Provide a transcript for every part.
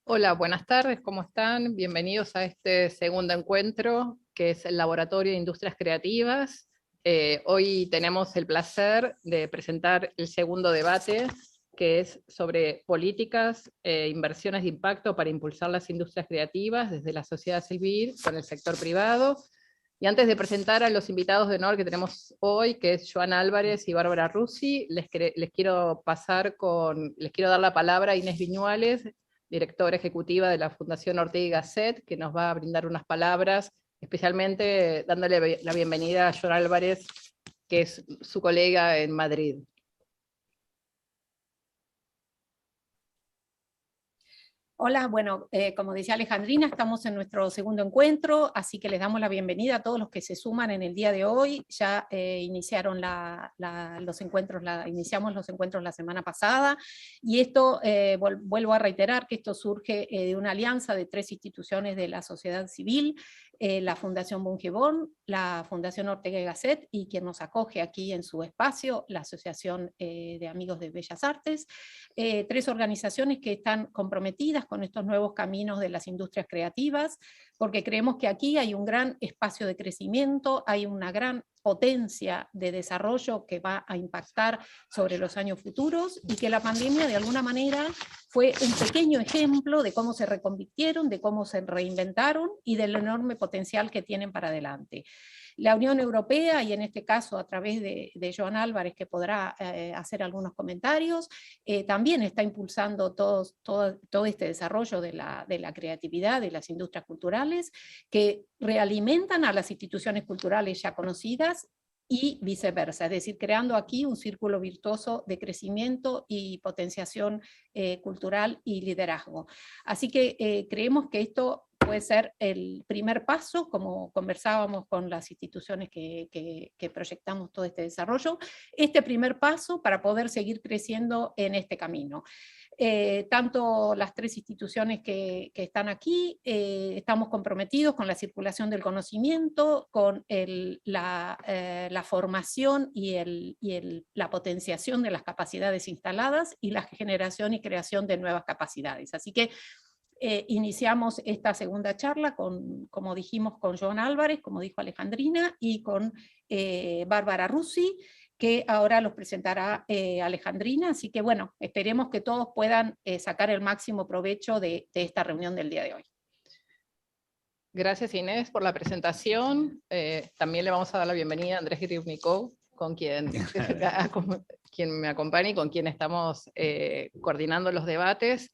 Hola, buenas tardes, ¿cómo están? Bienvenidos a este segundo encuentro, que es el Laboratorio de Industrias Creativas. Hoy tenemos el placer de presentar el segundo debate, que es sobre políticas e inversiones de impacto para impulsar las industrias creativas desde la sociedad civil con el sector privado. Y antes de presentar a los invitados de honor que tenemos hoy, que es Joan Álvarez y Bárbara Russi, les quiero dar la palabra a Inés Viñuales, directora ejecutiva de la Fundación Ortega y Gasset, que nos va a brindar unas palabras, especialmente dándole la bienvenida a Joan Álvarez, que es su colega en Madrid. Hola, bueno, como decía Alejandrina, estamos en nuestro segundo encuentro, así que les damos la bienvenida a todos los que se suman en el día de hoy. Ya iniciaron iniciamos los encuentros la semana pasada, y esto, vuelvo a reiterar que esto surge de una alianza de 3 instituciones de la sociedad civil, la Fundación Bunge-Born, la Fundación Ortega y Gasset, y quien nos acoge aquí en su espacio, la Asociación de Amigos de Bellas Artes, 3 organizaciones que están comprometidas con estos nuevos caminos de las industrias creativas, porque creemos que aquí hay un gran espacio de crecimiento, hay una gran potencia de desarrollo que va a impactar sobre los años futuros, y que la pandemia de alguna manera fue un pequeño ejemplo de cómo se reconvirtieron, de cómo se reinventaron y del enorme potencial que tienen para adelante. La Unión Europea, y en este caso a través de Joan Álvarez, que podrá hacer algunos comentarios, también está impulsando todo este desarrollo de la creatividad, de las industrias culturales, que realimentan a las instituciones culturales ya conocidas, y viceversa, es decir, creando aquí un círculo virtuoso de crecimiento y potenciación cultural y liderazgo. Así que creemos que esto puede ser el primer paso, como conversábamos con las instituciones que proyectamos todo este desarrollo, este primer paso para poder seguir creciendo en este camino. Tanto las 3 instituciones que están aquí, estamos comprometidos con la circulación del conocimiento, con la formación y la potenciación de las capacidades instaladas, y la generación y creación de nuevas capacidades. Así que iniciamos esta segunda charla, como dijimos, con Joan Álvarez, como dijo Alejandrina, y con Bárbara Russi, que ahora los presentará Alejandrina. Así que bueno, esperemos que todos puedan sacar el máximo provecho de esta reunión del día de hoy. Gracias, Inés, por la presentación. También le vamos a dar la bienvenida a Andrés Grivnikov, con quien me acompaña y con quien estamos coordinando los debates.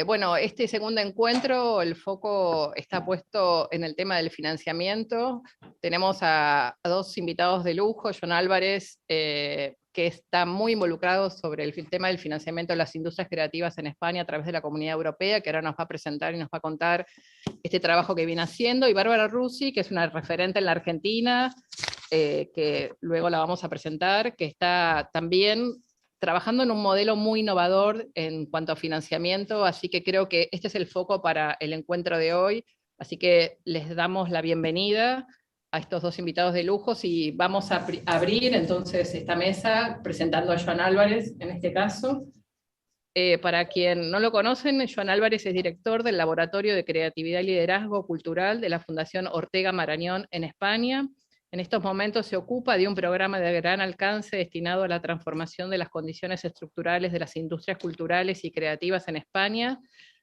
Bueno, este segundo encuentro, el foco está puesto en el tema del financiamiento. Tenemos a 2 invitados de lujo, Joan Álvarez, que está muy involucrado sobre el tema del financiamiento de las industrias creativas en España a través de la Comunidad Europea, que ahora nos va a presentar y nos va a contar este trabajo que viene haciendo, y Bárbara Russi, que es una referente en la Argentina, que luego la vamos a presentar, que está también trabajando en un modelo muy innovador en cuanto a financiamiento, así que creo que este es el foco para el encuentro de hoy, así que les damos la bienvenida a estos 2 invitados de lujo, y vamos a abrir entonces esta mesa presentando a Joan Álvarez, en este caso. Para quien no lo conocen, Joan Álvarez es director del Laboratorio de Creatividad y Liderazgo Cultural de la Fundación Ortega Marañón en España. En estos momentos se ocupa de un programa de gran alcance destinado a la transformación de las condiciones estructurales de las industrias culturales y creativas en España,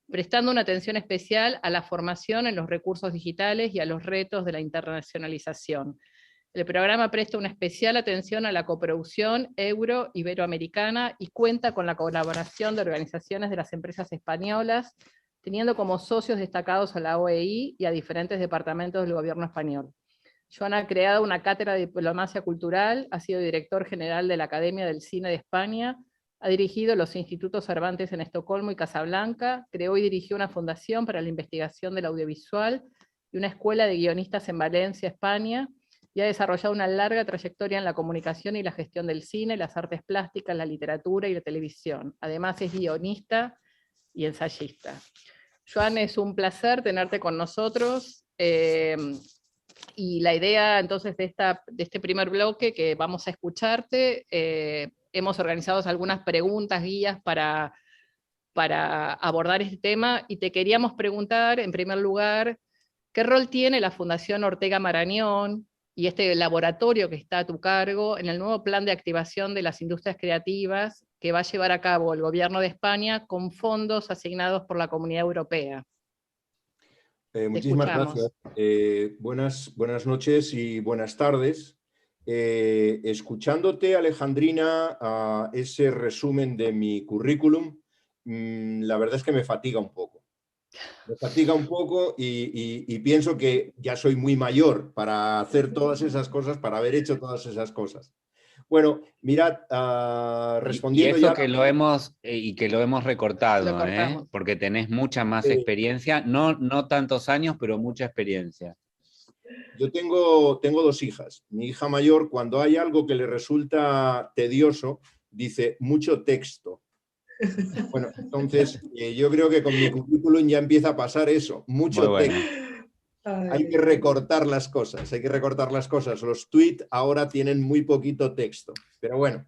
prestando una atención especial a la formación en los recursos digitales y a los retos de la internacionalización. El programa presta una especial atención a la coproducción euro-iberoamericana y cuenta con la colaboración de organizaciones de las empresas españolas, teniendo como socios destacados a la OEI y a diferentes departamentos del gobierno español. Joan ha creado una cátedra de diplomacia cultural, ha sido director general de la Academia del Cine de España, ha dirigido los institutos Cervantes en Estocolmo y Casablanca, creó y dirigió una fundación para la investigación del audiovisual y una escuela de guionistas en Valencia, España, y ha desarrollado una larga trayectoria en la comunicación y la gestión del cine, las artes plásticas, la literatura y la televisión. Además es guionista y ensayista. Joan, es un placer tenerte con nosotros. Y la idea entonces de este primer bloque que vamos a escucharte, hemos organizado algunas preguntas, guías para para abordar este tema, y te queríamos preguntar, en primer lugar, ¿qué rol tiene la Fundación Ortega Marañón y este laboratorio que está a tu cargo en el nuevo plan de activación de las industrias creativas que va a llevar a cabo el Gobierno de España con fondos asignados por la Comunidad Europea? Muchísimas gracias. Buenas noches y buenas tardes. Escuchándote, Alejandrina, a ese resumen de mi currículum, la verdad es que me fatiga un poco. Me fatiga un poco y pienso que ya soy muy mayor para hacer todas esas cosas, para haber hecho todas esas cosas. Bueno, mirad, respondiendo y eso ya... que lo hemos recortado, Lo cortamos. porque tenés mucha más experiencia, no tantos años, pero mucha experiencia. Yo tengo 2 hijas. Mi hija mayor, cuando hay algo que le resulta tedioso, dice mucho texto. Bueno, entonces yo creo que con mi currículum ya empieza a pasar eso, mucho texto. Hay que recortar las cosas, hay que recortar las cosas. Los tweets ahora tienen muy poquito texto, pero bueno.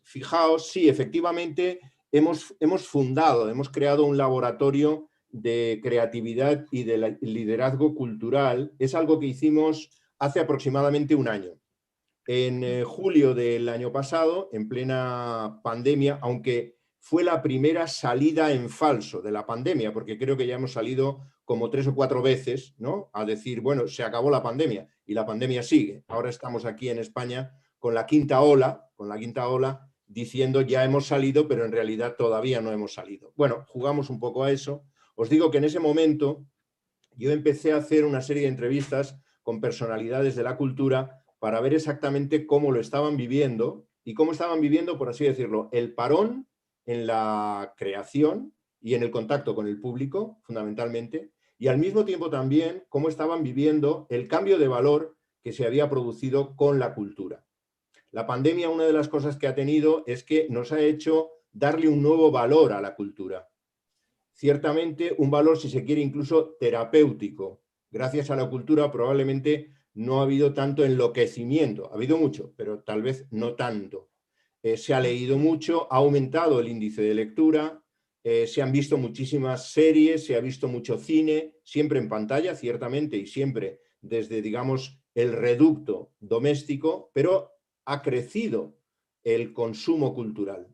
Fijaos, sí, efectivamente hemos creado un laboratorio de creatividad y de liderazgo cultural. Es algo que hicimos hace aproximadamente un año. En julio del año pasado, en plena pandemia, aunque fue la primera salida en falso de la pandemia, porque creo que ya hemos salido como 3 o 4 veces, ¿no?, a decir, bueno, se acabó la pandemia, y la pandemia sigue. Ahora estamos aquí en España con la quinta ola, diciendo ya hemos salido, pero en realidad todavía no hemos salido. Bueno, jugamos un poco a eso. Os digo que en ese momento yo empecé a hacer una serie de entrevistas con personalidades de la cultura para ver exactamente cómo lo estaban viviendo y cómo estaban viviendo, por así decirlo, el parón en la creación y en el contacto con el público, fundamentalmente, y al mismo tiempo también cómo estaban viviendo el cambio de valor que se había producido con la cultura. La pandemia, una de las cosas que ha tenido es que nos ha hecho darle un nuevo valor a la cultura. Ciertamente un valor, si se quiere, incluso terapéutico. Gracias a la cultura probablemente no ha habido tanto enloquecimiento. Ha habido mucho, pero tal vez no tanto. Se ha leído mucho, ha aumentado el índice de lectura, se han visto muchísimas series, se ha visto mucho cine, siempre en pantalla, ciertamente, y siempre desde, digamos, el reducto doméstico, pero ha crecido el consumo cultural.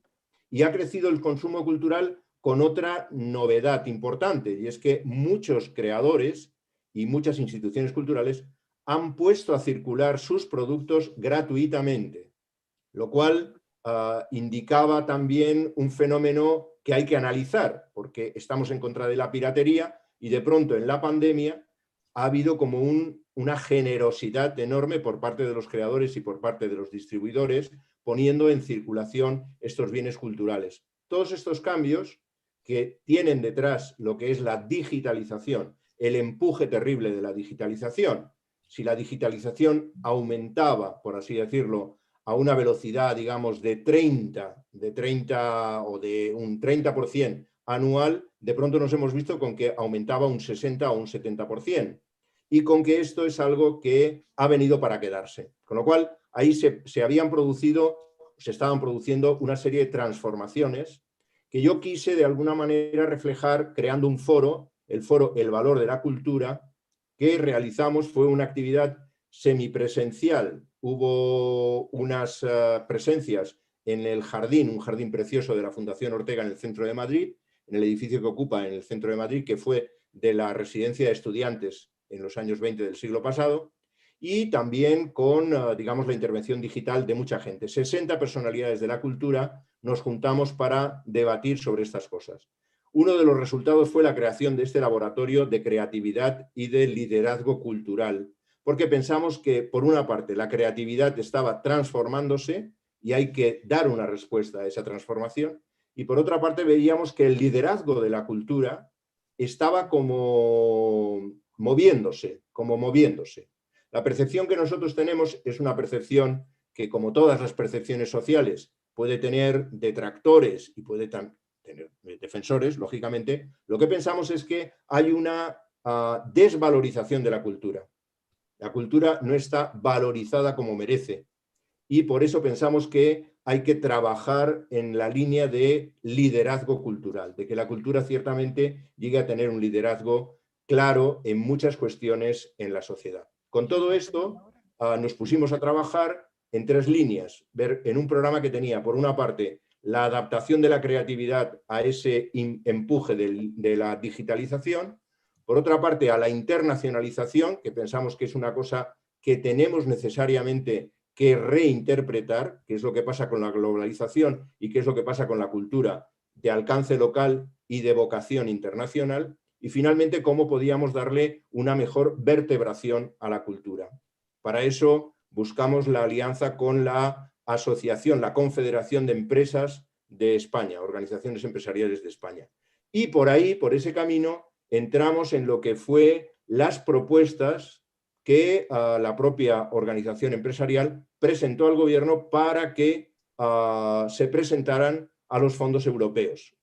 Y ha crecido el consumo cultural con otra novedad importante, y es que muchos creadores y muchas instituciones culturales han puesto a circular sus productos gratuitamente, lo cual indicaba también un fenómeno que hay que analizar, porque estamos en contra de la piratería y de pronto en la pandemia ha habido como una generosidad enorme por parte de los creadores y por parte de los distribuidores, poniendo en circulación estos bienes culturales. Todos estos cambios que tienen detrás lo que es la digitalización, el empuje terrible de la digitalización. Si la digitalización aumentaba, por así decirlo, a una velocidad, digamos, de 30 o de un 30% anual, de pronto nos hemos visto con que aumentaba un 60 o un 70%. Y con que esto es algo que ha venido para quedarse. Con lo cual, ahí se estaban produciendo una serie de transformaciones que yo quise de alguna manera reflejar creando un foro, el foro El Valor de la Cultura, que realizamos. Fue una actividad semipresencial. Hubo unas presencias en el jardín, un jardín precioso de la Fundación Ortega en el centro de Madrid, en el edificio que ocupa en el centro de Madrid, que fue de la residencia de estudiantes en los años 20 del siglo pasado, y también con, digamos, la intervención digital de mucha gente. 60 personalidades de la cultura nos juntamos para debatir sobre estas cosas. Uno de los resultados fue la creación de este laboratorio de creatividad y de liderazgo cultural, porque pensamos que, por una parte, la creatividad estaba transformándose y hay que dar una respuesta a esa transformación, y por otra parte veíamos que el liderazgo de la cultura estaba como moviéndose. La percepción que nosotros tenemos es una percepción que, como todas las percepciones sociales, puede tener detractores y puede tener defensores, lógicamente. Lo que pensamos es que hay una desvalorización de la cultura. La cultura no está valorizada como merece. y por eso pensamos que hay que trabajar en la línea de liderazgo cultural, de que la cultura ciertamente llegue a tener un liderazgo claro en muchas cuestiones en la sociedad. Con todo esto, nos pusimos a trabajar en 3 líneas, ver en un programa que tenía, por una parte, la adaptación de la creatividad a ese empuje de la digitalización, por otra parte, a la internacionalización, que pensamos que es una cosa que tenemos necesariamente que reinterpretar, que es lo que pasa con la globalización y qué es lo que pasa con la cultura de alcance local y de vocación internacional, y finalmente cómo podíamos darle una mejor vertebración a la cultura. Para eso buscamos la alianza con la asociación, la Confederación de Empresas de España, Organizaciones Empresariales de España. Y por ahí, por ese camino, entramos en lo que fue las propuestas que la propia organización empresarial presentó al gobierno para que se presentaran a los fondos europeos.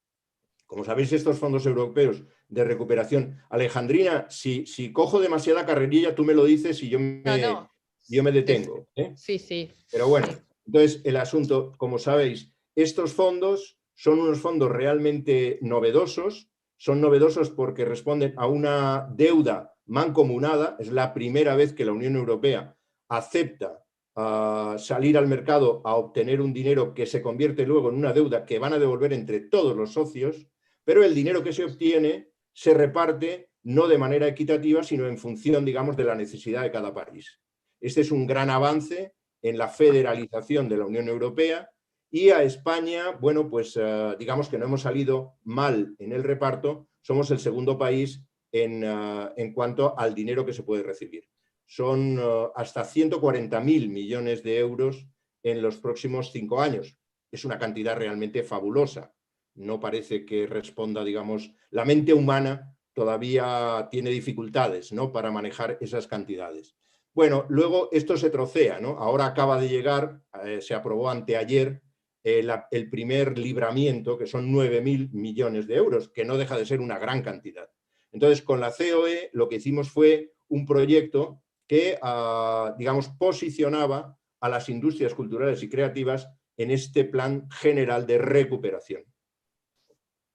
Como sabéis, estos fondos europeos de recuperación... Alejandrina, si cojo demasiada carrerilla, tú me lo dices y yo me detengo. Sí, sí. Pero bueno, entonces el asunto, como sabéis, estos fondos son unos fondos realmente novedosos. Son novedosos porque responden a una deuda mancomunada. Es la primera vez que la Unión Europea acepta salir al mercado a obtener un dinero que se convierte luego en una deuda que van a devolver entre todos los socios, pero el dinero que se obtiene se reparte no de manera equitativa, sino en función, digamos, de la necesidad de cada país. Este es un gran avance en la federalización de la Unión Europea. Y a España, bueno, pues digamos que no hemos salido mal en el reparto, somos el segundo país en cuanto al dinero que se puede recibir. Son hasta 140.000 millones de euros en los próximos 5 años. Es una cantidad realmente fabulosa. No parece que responda, digamos, la mente humana todavía tiene dificultades, ¿no?, para manejar esas cantidades. Bueno, luego esto se trocea, ¿no? Ahora acaba de llegar, se aprobó anteayer, el primer libramiento, que son 9.000 millones de euros, que no deja de ser una gran cantidad. Entonces, con la COE lo que hicimos fue un proyecto que, digamos, posicionaba a las industrias culturales y creativas en este plan general de recuperación.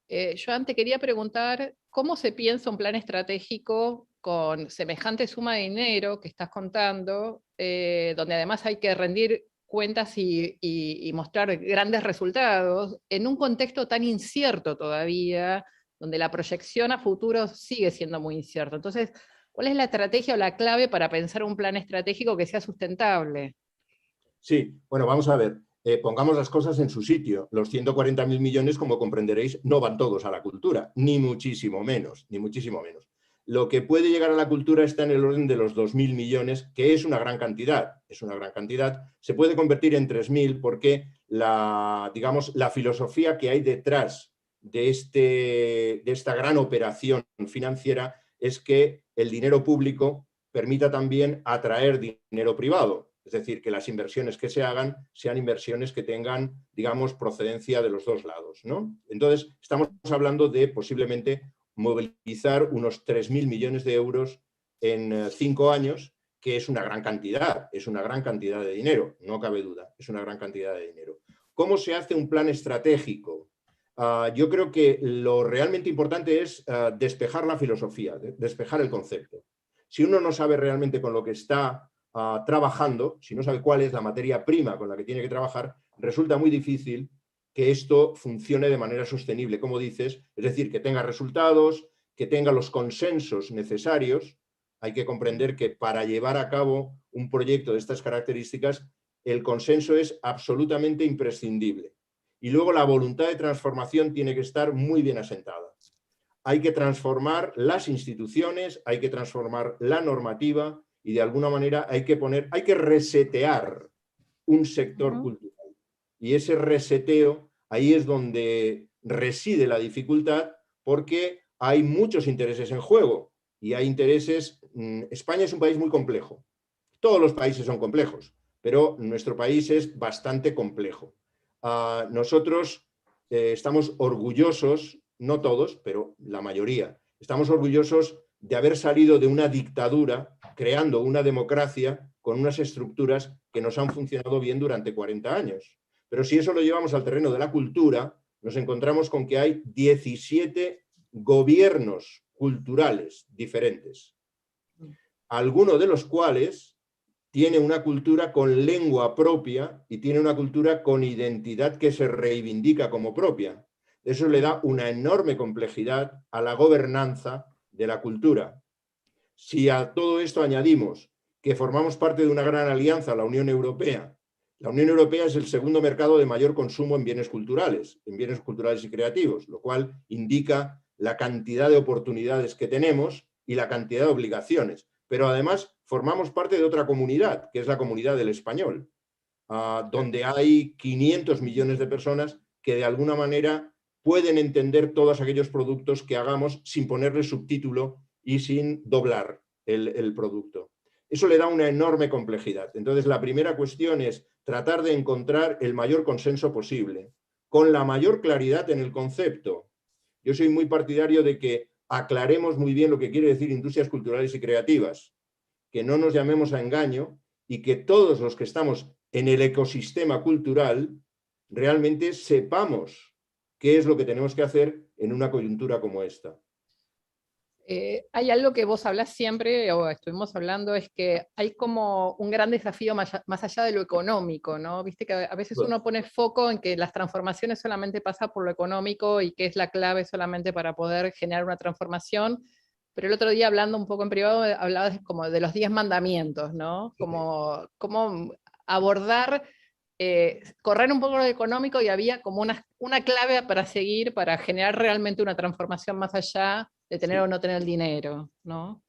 Joan, te quería preguntar, ¿cómo se piensa un plan estratégico con semejante suma de dinero que estás contando, donde además hay que rendir cuentas y mostrar grandes resultados en un contexto tan incierto todavía, donde la proyección a futuro sigue siendo muy incierta? Entonces, ¿cuál es la estrategia o la clave para pensar un plan estratégico que sea sustentable? Sí, bueno, vamos a ver, pongamos las cosas en su sitio. Los 140.000 millones, como comprenderéis, no van todos a la cultura, ni muchísimo menos, ni muchísimo menos. Lo que puede llegar a la cultura está en el orden de los 2.000 millones, que es una gran cantidad. Es una gran cantidad. Se puede convertir en 3.000 porque digamos, la filosofía que hay detrás de esta gran operación financiera es que el dinero público permita también atraer dinero privado. Es decir, que las inversiones que se hagan sean inversiones que tengan, digamos, procedencia de los dos lados, ¿no? Entonces, estamos hablando de posiblemente movilizar unos 3.000 millones de euros en 5 años, que es una gran cantidad de dinero, no cabe duda, es una gran cantidad de dinero. ¿Cómo se hace un plan estratégico? Yo creo que lo realmente importante es despejar la filosofía, despejar el concepto. Si uno no sabe realmente con lo que está trabajando, si no sabe cuál es la materia prima con la que tiene que trabajar, resulta muy difícil que esto funcione de manera sostenible, como dices, es decir, que tenga resultados, que tenga los consensos necesarios. Hay que comprender que para llevar a cabo un proyecto de estas características, el consenso es absolutamente imprescindible. Y luego la voluntad de transformación tiene que estar muy bien asentada. Hay que transformar las instituciones, hay que transformar la normativa y de alguna manera hay que resetear un sector cultural. Y ese reseteo, ahí es donde reside la dificultad, porque hay muchos intereses en juego y hay intereses... España es un país muy complejo. Todos los países son complejos, pero nuestro país es bastante complejo. Nosotros estamos orgullosos, no todos, pero la mayoría, estamos orgullosos de haber salido de una dictadura creando una democracia con unas estructuras que nos han funcionado bien durante 40 años. Pero si eso lo llevamos al terreno de la cultura, nos encontramos con que hay 17 gobiernos culturales diferentes, alguno de los cuales tiene una cultura con lengua propia y tiene una cultura con identidad que se reivindica como propia. Eso le da una enorme complejidad a la gobernanza de la cultura. Si a todo esto añadimos que formamos parte de una gran alianza, la Unión Europea. La Unión Europea es el segundo mercado de mayor consumo en bienes culturales y creativos, lo cual indica la cantidad de oportunidades que tenemos y la cantidad de obligaciones. Pero además formamos parte de otra comunidad, que es la comunidad del español, donde hay 500 millones de personas que de alguna manera pueden entender todos aquellos productos que hagamos sin ponerle subtítulo y sin doblar el producto. Eso le da una enorme complejidad. Entonces, la primera cuestión es tratar de encontrar el mayor consenso posible, con la mayor claridad en el concepto. Yo soy muy partidario de que aclaremos muy bien lo que quiere decir industrias culturales y creativas, que no nos llamemos a engaño y que todos los que estamos en el ecosistema cultural realmente sepamos qué es lo que tenemos que hacer en una coyuntura como esta. Hay algo que vos hablás siempre, o estuvimos hablando, es que hay como un gran desafío más allá de lo económico, ¿no? Viste que a veces uno pone foco en que las transformaciones solamente pasan por lo económico y que es la clave solamente para poder generar una transformación, pero el otro día hablando un poco en privado hablabas como de los 10 mandamientos, ¿no? Como abordar, correr un poco lo económico y había como una clave para seguir, para generar realmente una transformación más allá de tener o no tener el dinero, ¿no?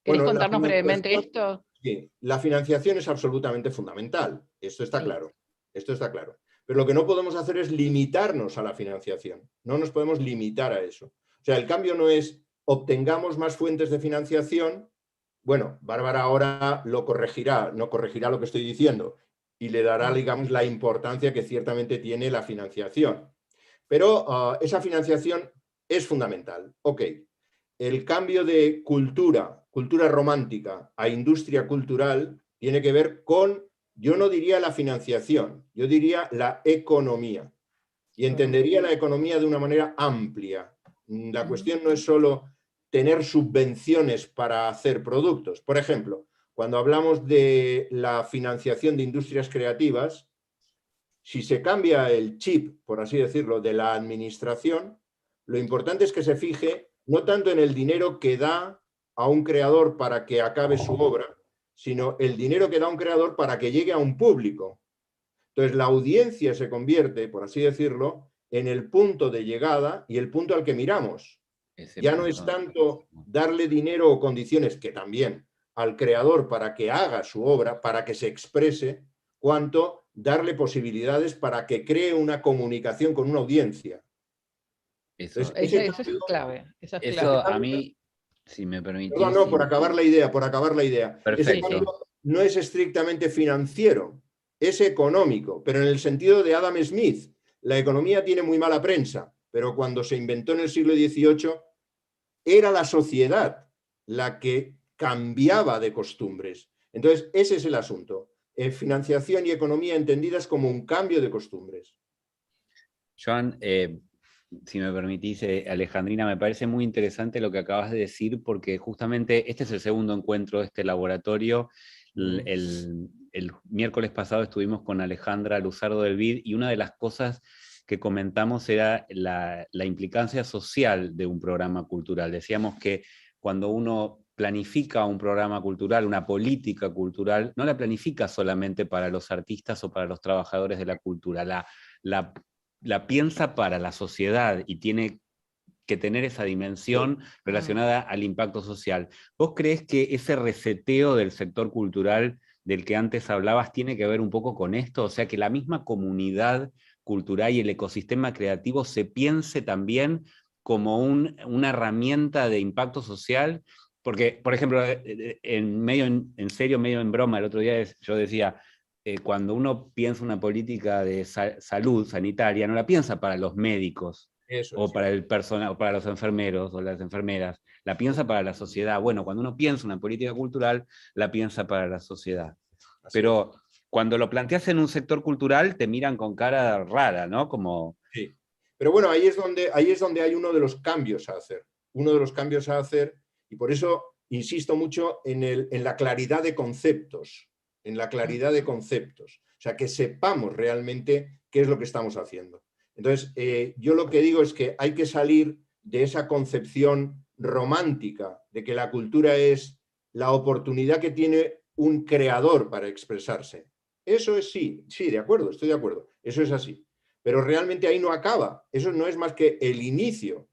¿Querés contarnos brevemente esto? Sí, la financiación es absolutamente fundamental, esto está claro, esto está claro. Pero lo que no podemos hacer es limitarnos a la financiación, no nos podemos limitar a eso. O sea, el cambio no es obtengamos más fuentes de financiación, bueno, Bárbara ahora lo corregirá, no corregirá lo que estoy diciendo y le dará, digamos, la importancia que ciertamente tiene la financiación. Pero esa financiación es fundamental. Ok. El cambio de cultura romántica a industria cultural tiene que ver con, yo no diría la financiación, yo diría la economía. Y entendería la economía de una manera amplia. La cuestión no es solo tener subvenciones para hacer productos. Por ejemplo, cuando hablamos de la financiación de industrias creativas, si se cambia el chip, por así decirlo, de la administración, lo importante es que se fije no tanto en el dinero que da a un creador para que acabe su obra, sino el dinero que da un creador para que llegue a un público. Entonces, la audiencia se convierte, por así decirlo, en el punto de llegada y el punto al que miramos. Ya no es tanto darle dinero o condiciones, que también, al creador para que haga su obra, para que se exprese, cuanto darle posibilidades para que cree una comunicación con una audiencia. Eso es clave. Eso a mí, si me permitís... No, por acabar la idea. Ese cambio no es estrictamente financiero, es económico, pero en el sentido de Adam Smith. La economía tiene muy mala prensa, pero cuando se inventó en el siglo XVIII, era la sociedad la que cambiaba de costumbres. Entonces, ese es el asunto. Financiación y economía entendidas como un cambio de costumbres. Joan, si me permitís, Alejandrina, me parece muy interesante lo que acabas de decir, porque justamente este es el segundo encuentro de este laboratorio. El miércoles pasado estuvimos con Alejandra Luzardo del BID, y una de las cosas que comentamos era la implicancia social de un programa cultural. Decíamos que cuando uno planifica un programa cultural, una política cultural, no la planifica solamente para los artistas o para los trabajadores de la cultura, la piensa para la sociedad y tiene que tener esa dimensión relacionada al impacto social. ¿Vos creés que ese reseteo del sector cultural del que antes hablabas tiene que ver un poco con esto? O sea, que la misma comunidad cultural y el ecosistema creativo se piense también como una herramienta de impacto social. Porque, por ejemplo, en serio, medio en broma, el otro día yo decía, cuando uno piensa una política de salud sanitaria, no la piensa para los médicos, para el personal, o para los enfermeros o las enfermeras, la piensa para la sociedad. Bueno, cuando uno piensa una política cultural, la piensa para la sociedad. Pero cuando lo planteas en un sector cultural te miran con cara rara, ¿no? Como... Sí. Pero bueno, ahí es donde hay uno de los cambios a hacer. Uno de los cambios a hacer, y por eso insisto mucho en la claridad de conceptos. En la claridad de conceptos. O sea, que sepamos realmente qué es lo que estamos haciendo. Entonces, yo lo que digo es que hay que salir de esa concepción romántica de que la cultura es la oportunidad que tiene un creador para expresarse. Eso es sí, de acuerdo, estoy de acuerdo. Eso es así. Pero realmente ahí no acaba. Eso no es más que el inicio.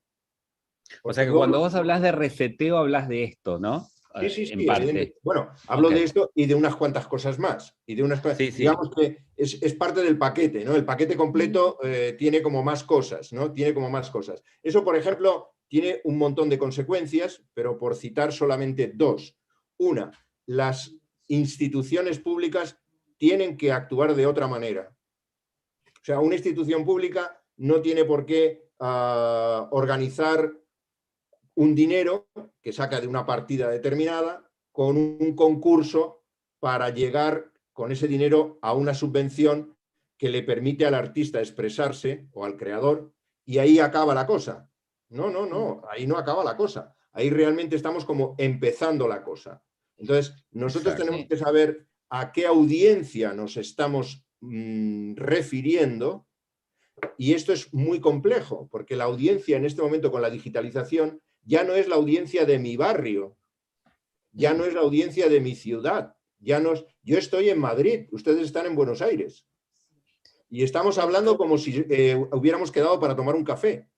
O sea que cuando vos hablas de reseteo, hablas de esto, ¿no? Sí, En parte. Bueno, hablo de esto y de unas cuantas cosas más. Y de unas sí. Digamos que es parte del paquete, ¿no? El paquete completo tiene como más cosas, ¿no? Tiene como más cosas. Eso, por ejemplo, tiene un montón de consecuencias, pero por citar solamente dos. Una, las instituciones públicas tienen que actuar de otra manera. O sea, una institución pública no tiene por qué organizar un dinero que saca de una partida determinada con un concurso para llegar con ese dinero a una subvención que le permite al artista expresarse o al creador, y ahí acaba la cosa. No, ahí no acaba la cosa. Ahí realmente estamos como empezando la cosa. Entonces, nosotros tenemos que saber a qué audiencia nos estamos refiriendo, y esto es muy complejo, porque la audiencia en este momento con la digitalización ya no es la audiencia de mi barrio, ya no es la audiencia de mi ciudad, yo estoy en Madrid, ustedes están en Buenos Aires, y estamos hablando como si hubiéramos quedado para tomar un café.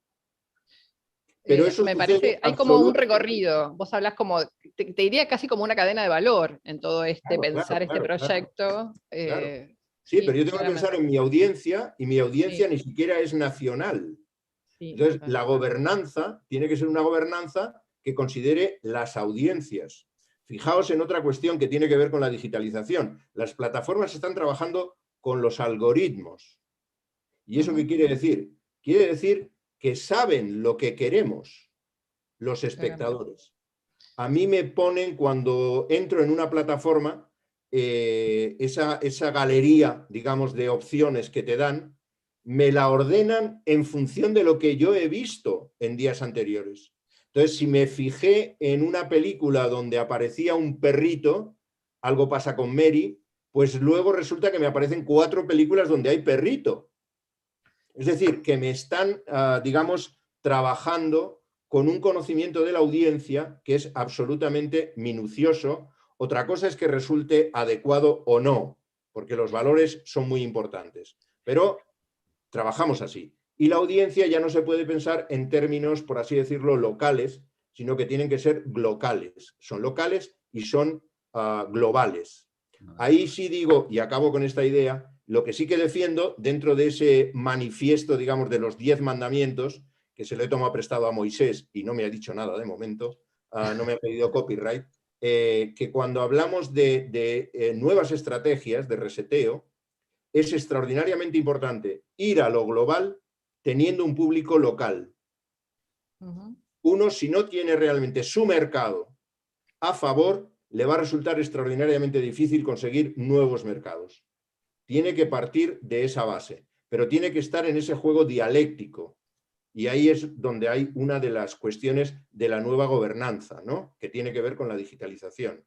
Pero eso me parece, hay como un recorrido, vos hablas como, te diría casi como una cadena de valor en todo este pensar este proyecto. Claro. Sí, pero yo tengo que pensar en mi audiencia, y mi audiencia ni siquiera es nacional. Entonces, la gobernanza tiene que ser una gobernanza que considere las audiencias. Fijaos en otra cuestión que tiene que ver con la digitalización. Las plataformas están trabajando con los algoritmos. ¿Y eso qué quiere decir? Quiere decir que saben lo que queremos los espectadores. A mí me ponen, cuando entro en una plataforma, esa galería, digamos, de opciones que te dan, me la ordenan en función de lo que yo he visto en días anteriores. Entonces, si me fijé en una película donde aparecía un perrito, Algo pasa con Mary, pues luego resulta que me aparecen 4 películas donde hay perrito. Es decir, que me están, digamos, trabajando con un conocimiento de la audiencia que es absolutamente minucioso. Otra cosa es que resulte adecuado o no, porque los valores son muy importantes. Pero trabajamos así. Y la audiencia ya no se puede pensar en términos, por así decirlo, locales, sino que tienen que ser glocales. Son locales y son globales. Ahí sí digo, y acabo con esta idea, lo que sí que defiendo dentro de ese manifiesto, digamos, de los 10 mandamientos, que se lo he tomado prestado a Moisés y no me ha dicho nada de momento, no me ha pedido copyright, que cuando hablamos de nuevas estrategias de reseteo, es extraordinariamente importante ir a lo global teniendo un público local. Uno, si no tiene realmente su mercado a favor, le va a resultar extraordinariamente difícil conseguir nuevos mercados. Tiene que partir de esa base, pero tiene que estar en ese juego dialéctico. Y ahí es donde hay una de las cuestiones de la nueva gobernanza, ¿no? Que tiene que ver con la digitalización.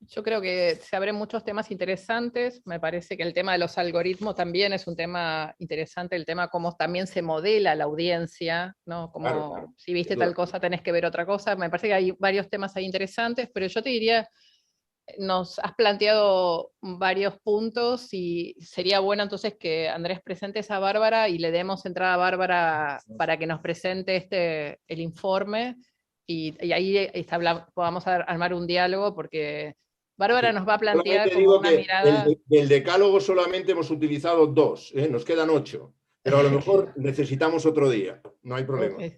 Yo creo que se abren muchos temas interesantes. Me parece que el tema de los algoritmos también es un tema interesante, el tema cómo también se modela la audiencia, ¿no? Como claro. Si viste tal cosa tenés que ver otra cosa. Me parece que hay varios temas ahí interesantes, pero yo te diría, nos has planteado varios puntos y sería bueno entonces que Andrés presentes a Bárbara y le demos entrada a Bárbara para que nos presente el informe y ahí podamos armar un diálogo, porque Bárbara nos va a plantear como una mirada... Del decálogo solamente hemos utilizado 2, nos quedan 8, pero a lo mejor necesitamos otro día, no hay problema. Okay.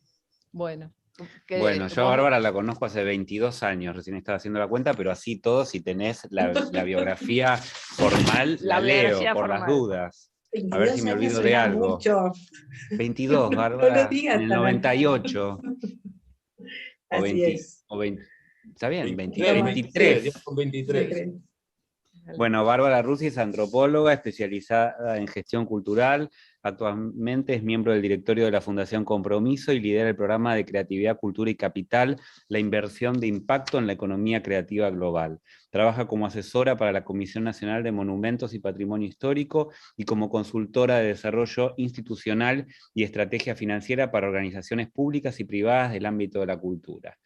Bueno, yo a Bárbara la conozco hace 22 años, recién estaba haciendo la cuenta, pero así todo, si tenés la biografía formal, la leo por las dudas. A ver si me olvido de algo. Mucho. 22, Bárbara, no en el 98. Así es. Está bien, 23. 23. Bueno, Bárbara Russi es antropóloga especializada en gestión cultural. Actualmente es miembro del directorio de la Fundación Compromiso y lidera el programa de Creatividad, Cultura y Capital, la inversión de impacto en la economía creativa global. Trabaja como asesora para la Comisión Nacional de Monumentos y Patrimonio Histórico y como consultora de desarrollo institucional y estrategia financiera para organizaciones públicas y privadas del ámbito de la cultura.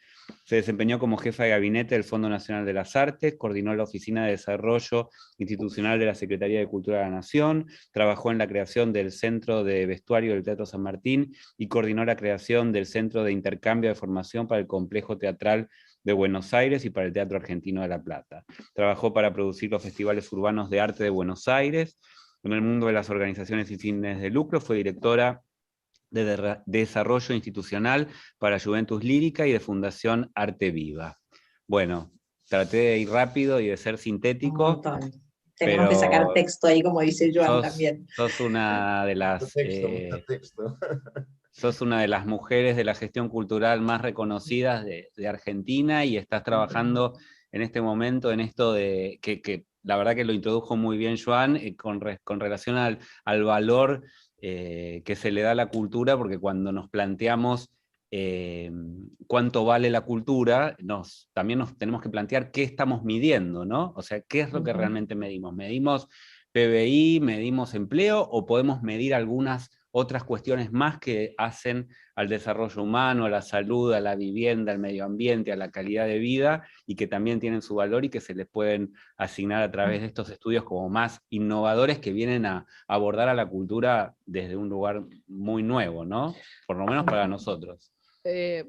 Se desempeñó como jefa de gabinete del Fondo Nacional de las Artes, coordinó la Oficina de Desarrollo Institucional de la Secretaría de Cultura de la Nación, trabajó en la creación del Centro de Vestuario del Teatro San Martín y coordinó la creación del Centro de Intercambio de Formación para el Complejo Teatral de Buenos Aires y para el Teatro Argentino de La Plata. Trabajó para producir los festivales urbanos de arte de Buenos Aires. En el mundo de las organizaciones sin fines de lucro fue directora de Desarrollo Institucional para Juventus Lírica y de Fundación Arte Viva. Bueno, traté de ir rápido y de ser sintético. Un montón. Tenemos que sacar texto ahí, como dice Joan también. Sos una de las... sos una de las mujeres de la gestión cultural más reconocidas de Argentina y estás trabajando en este momento en esto de que la verdad que lo introdujo muy bien Joan, con relación al valor que se le da a la cultura, porque cuando nos planteamos cuánto vale la cultura, también nos tenemos que plantear qué estamos midiendo, ¿no? O sea, ¿qué es lo que realmente medimos? ¿Medimos PBI, medimos empleo, o podemos medir algunas otras cuestiones más que hacen al desarrollo humano, a la salud, a la vivienda, al medio ambiente, a la calidad de vida, y que también tienen su valor y que se les pueden asignar a través de estos estudios como más innovadores que vienen a abordar a la cultura desde un lugar muy nuevo, ¿no? Por lo menos para nosotros.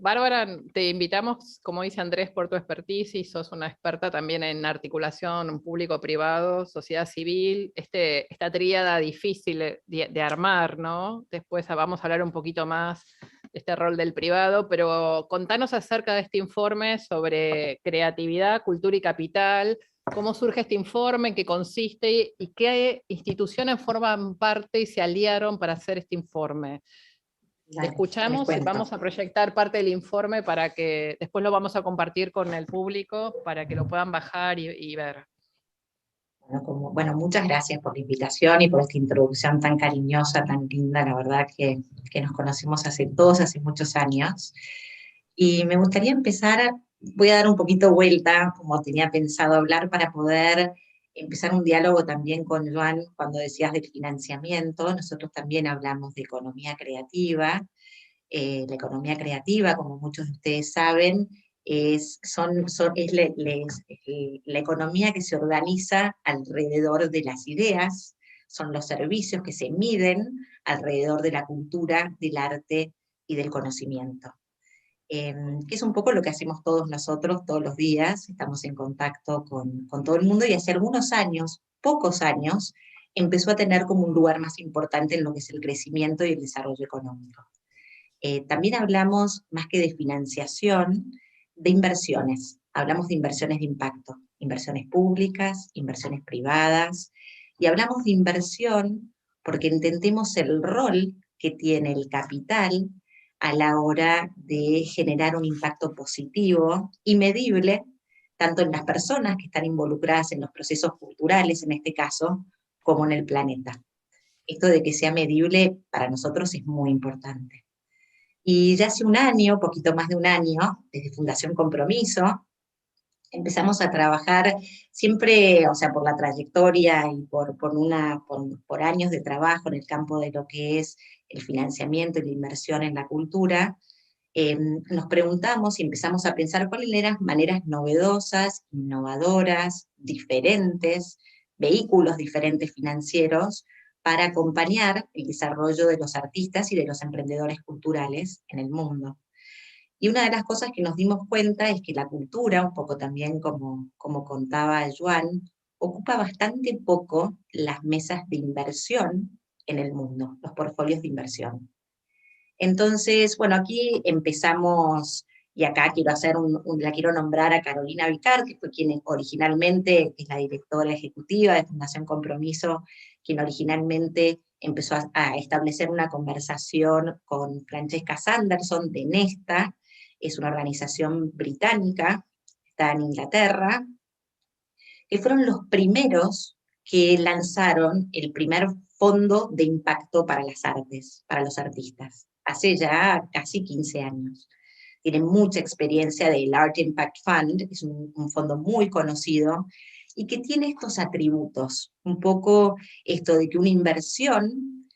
Bárbara, te invitamos, como dice Andrés, por tu expertise, y sos una experta también en articulación público-privado, sociedad civil, esta tríada difícil de armar, ¿no? Después vamos a hablar un poquito más de este rol del privado, pero contanos acerca de este informe sobre creatividad, cultura y capital. ¿Cómo surge este informe? ¿En qué consiste? ¿Y qué instituciones forman parte y se aliaron para hacer este informe? Te escuchamos y vamos a proyectar parte del informe para que después lo vamos a compartir con el público para que lo puedan bajar y ver. Bueno, muchas gracias por la invitación y por esta introducción tan cariñosa, tan linda. La verdad que nos conocimos hace muchos años. Y me gustaría empezar, voy a dar un poquito vuelta, como tenía pensado hablar, para poder empezar un diálogo también con Joan. Cuando decías del financiamiento, nosotros también hablamos de economía creativa. La economía creativa, como muchos de ustedes saben, es la economía que se organiza alrededor de las ideas, son los servicios que se miden alrededor de la cultura, del arte y del conocimiento. Que es un poco lo que hacemos todos nosotros todos los días, estamos en contacto con todo el mundo, y hace algunos años, pocos años, empezó a tener como un lugar más importante en lo que es el crecimiento y el desarrollo económico. También hablamos, más que de financiación, de inversiones. Hablamos de inversiones de impacto, inversiones públicas, inversiones privadas, y hablamos de inversión porque entendemos el rol que tiene el capital a la hora de generar un impacto positivo y medible, tanto en las personas que están involucradas en los procesos culturales, en este caso, como en el planeta. Esto de que sea medible para nosotros es muy importante. Y ya hace un año, poquito más de un año, desde Fundación Compromiso, empezamos a trabajar siempre, o sea, por la trayectoria y por años de trabajo en el campo de lo que es el financiamiento y la inversión en la cultura. Nos preguntamos y empezamos a pensar cuáles eran maneras novedosas, innovadoras, diferentes, vehículos diferentes financieros, para acompañar el desarrollo de los artistas y de los emprendedores culturales en el mundo. Y una de las cosas que nos dimos cuenta es que la cultura, un poco también como contaba Joan, ocupa bastante poco las mesas de inversión en el mundo, los portfolios de inversión. Entonces, bueno, aquí empezamos, y acá quiero la quiero nombrar a Carolina Vicar, que fue quien originalmente es la directora ejecutiva de Fundación Compromiso, quien originalmente empezó a establecer una conversación con Francesca Sanderson de Nesta, es una organización británica, está en Inglaterra, que fueron los primeros que lanzaron el primer fondo de impacto para las artes, para los artistas, hace ya casi 15 años. Tienen mucha experiencia del Art Impact Fund, es un fondo muy conocido, y que tiene estos atributos, un poco esto de que una inversión,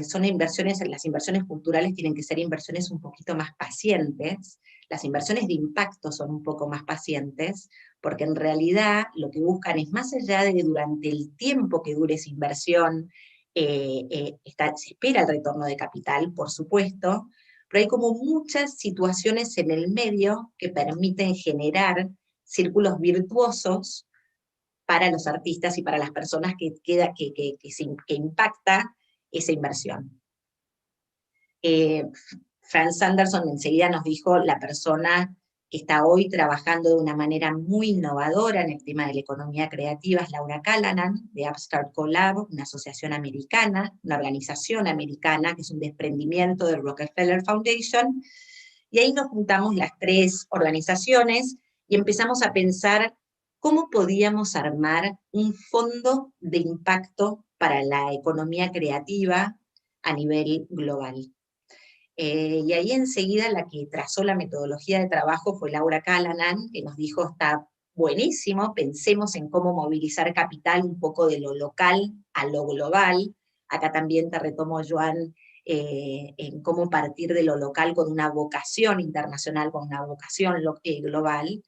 son inversiones, las inversiones culturales tienen que ser inversiones un poquito más pacientes, las inversiones de impacto son un poco más pacientes, porque en realidad lo que buscan es, más allá de que durante el tiempo que dure esa inversión, se espera el retorno de capital, por supuesto, pero hay como muchas situaciones en el medio que permiten generar círculos virtuosos para los artistas y para las personas que impacta esa inversión. Franz Anderson enseguida nos dijo, la persona que está hoy trabajando de una manera muy innovadora en el tema de la economía creativa es Laura Callanan, de Upstart Collab, una asociación americana, una organización americana, que es un desprendimiento del Rockefeller Foundation, y ahí nos juntamos las tres organizaciones y empezamos a pensar cómo podíamos armar un fondo de impacto para la economía creativa a nivel global. Y ahí enseguida la que trazó la metodología de trabajo fue Laura Callanan, que nos dijo, está buenísimo, pensemos en cómo movilizar capital un poco de lo local a lo global. Acá también te retomo, Joan, en cómo partir de lo local con una vocación internacional, con una vocación global.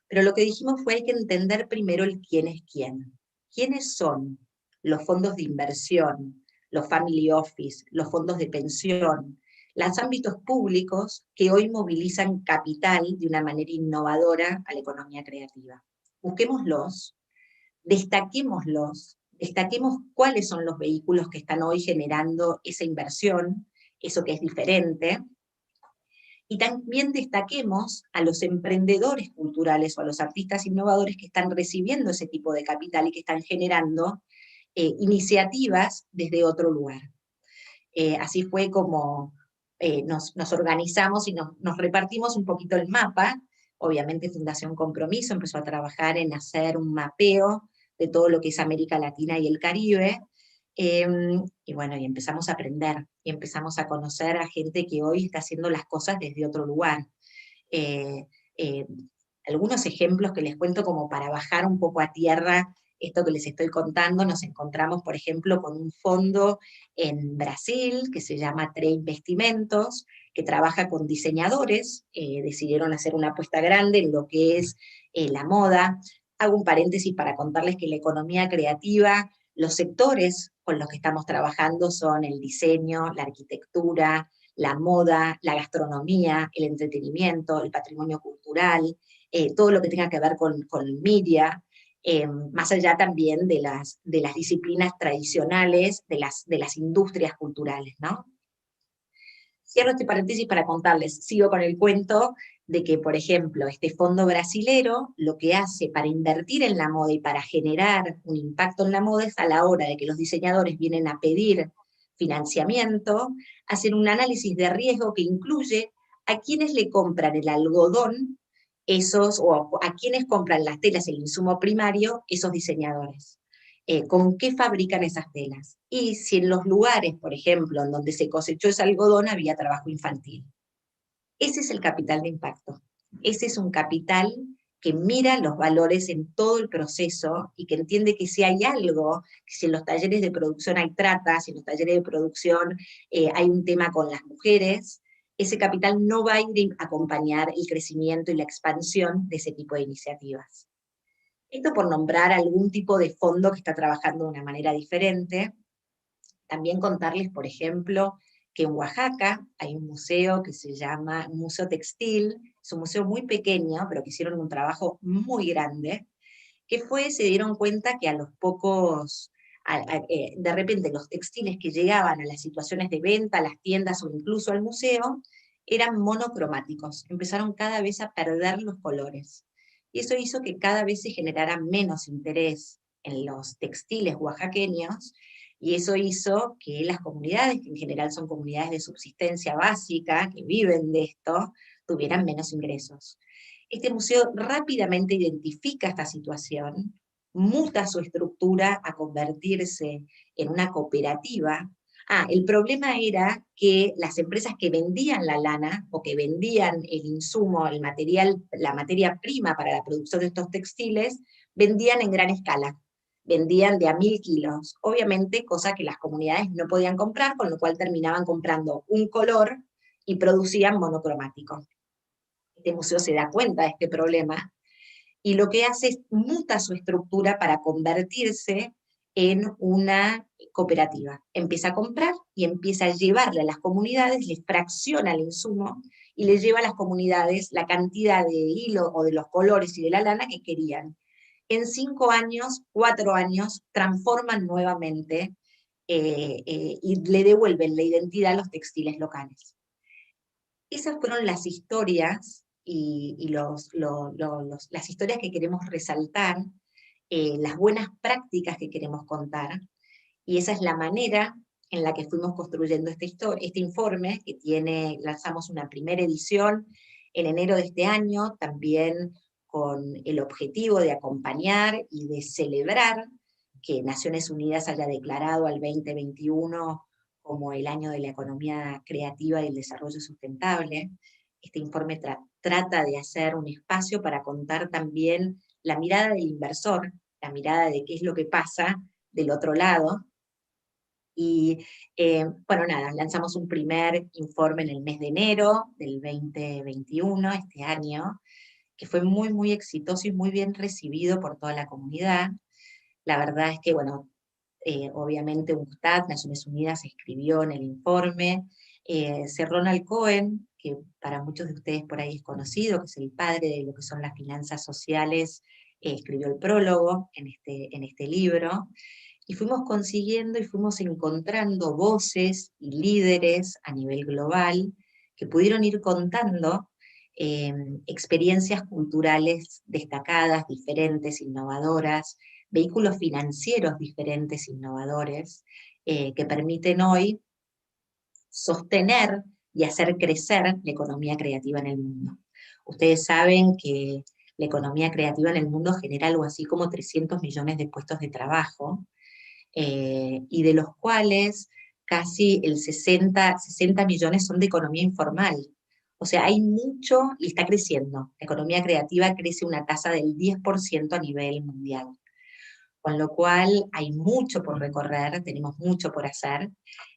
Pero lo que dijimos fue, hay que entender primero el quién es quién. ¿Quiénes son los fondos de inversión, los family office, los fondos de pensión, los ámbitos públicos que hoy movilizan capital de una manera innovadora a la economía creativa? Busquémoslos, destaquémoslos, destaquemos cuáles son los vehículos que están hoy generando esa inversión, eso que es diferente, y también destaquemos a los emprendedores culturales o a los artistas innovadores que están recibiendo ese tipo de capital y que están generando iniciativas desde otro lugar. Así fue como nos organizamos y nos repartimos un poquito el mapa. Obviamente Fundación Compromiso empezó a trabajar en hacer un mapeo de todo lo que es América Latina y el Caribe, y bueno, y empezamos a aprender, y empezamos a conocer a gente que hoy está haciendo las cosas desde otro lugar. Algunos ejemplos que les cuento como para bajar un poco a tierra esto que les estoy contando. Nos encontramos, por ejemplo, con un fondo en Brasil que se llama Trade Investimentos, que trabaja con diseñadores, decidieron hacer una apuesta grande en lo que es la moda. Hago un paréntesis para contarles que la economía creativa, los sectores con los que estamos trabajando son el diseño, la arquitectura, la moda, la gastronomía, el entretenimiento, el patrimonio cultural, todo lo que tenga que ver con media, más allá también de las disciplinas tradicionales, de las industrias culturales, ¿no? Cierro este paréntesis para contarles, sigo con el cuento de que, por ejemplo, este fondo brasilero lo que hace para invertir en la moda y para generar un impacto en la moda es, a la hora de que los diseñadores vienen a pedir financiamiento, hacen un análisis de riesgo que incluye a quienes le compran el algodón, o a quienes compran las telas, el insumo primario, esos diseñadores. ¿Con qué fabrican esas telas? Y si en los lugares, por ejemplo, en donde se cosechó ese algodón había trabajo infantil. Ese es el capital de impacto. Ese es un capital que mira los valores en todo el proceso y que entiende que si hay algo, que si en los talleres de producción hay trata, si en los talleres de producción hay un tema con las mujeres, ese capital no va a ir a acompañar el crecimiento y la expansión de ese tipo de iniciativas. Esto por nombrar algún tipo de fondo que está trabajando de una manera diferente. También contarles, por ejemplo, que en Oaxaca hay un museo que se llama Museo Textil, es un museo muy pequeño, pero que hicieron un trabajo muy grande, que se dieron cuenta que a los pocos, de repente los textiles que llegaban a las situaciones de venta, a las tiendas o incluso al museo, eran monocromáticos, empezaron cada vez a perder los colores. Y eso hizo que cada vez se generara menos interés en los textiles oaxaqueños, y eso hizo que las comunidades, que en general son comunidades de subsistencia básica, que viven de esto, tuvieran menos ingresos. Este museo rápidamente identifica esta situación muta su estructura a convertirse en una cooperativa. El problema era que las empresas que vendían la lana, o que vendían el insumo, el material, la materia prima para la producción de estos textiles, vendían en gran escala, vendían de a 1000 kilos, obviamente cosa que las comunidades no podían comprar, con lo cual terminaban comprando un color y producían monocromático. Este museo se da cuenta de este problema, y lo que hace es muta su estructura para convertirse en una cooperativa. Empieza a comprar y empieza a llevarle a las comunidades, les fracciona el insumo y les lleva a las comunidades la cantidad de hilo o de los colores y de la lana que querían. En 5 años, 4 años, transforman nuevamente y le devuelven la identidad a los textiles locales. Esas fueron las historias y las historias que queremos resaltar, las buenas prácticas que queremos contar, y esa es la manera en la que fuimos construyendo este informe, que lanzamos una primera edición en enero de este año, también con el objetivo de acompañar y de celebrar que Naciones Unidas haya declarado al 2021 como el año de la economía creativa y el desarrollo sustentable. Este informe trata de hacer un espacio para contar también la mirada del inversor, la mirada de qué es lo que pasa del otro lado. Y bueno, nada, lanzamos un primer informe en el mes de enero del 2021, este año, que fue muy, muy exitoso y muy bien recibido por toda la comunidad. La verdad es que, bueno, obviamente UNCTAD, Naciones Unidas, escribió en el informe. Sir Ronald Cohen, que para muchos de ustedes por ahí es conocido, que es el padre de lo que son las finanzas sociales, escribió el prólogo en este libro. Y fuimos consiguiendo y fuimos encontrando voces y líderes a nivel global que pudieron ir contando experiencias culturales destacadas, diferentes, innovadoras, vehículos financieros diferentes, innovadores, que permiten hoy sostener y hacer crecer la economía creativa en el mundo. Ustedes saben que la economía creativa en el mundo genera algo así como 300 millones de puestos de trabajo, y de los cuales casi el 60 millones son de economía informal. O sea, hay mucho y está creciendo. La economía creativa crece una tasa del 10% a nivel mundial. Con lo cual hay mucho por recorrer, tenemos mucho por hacer.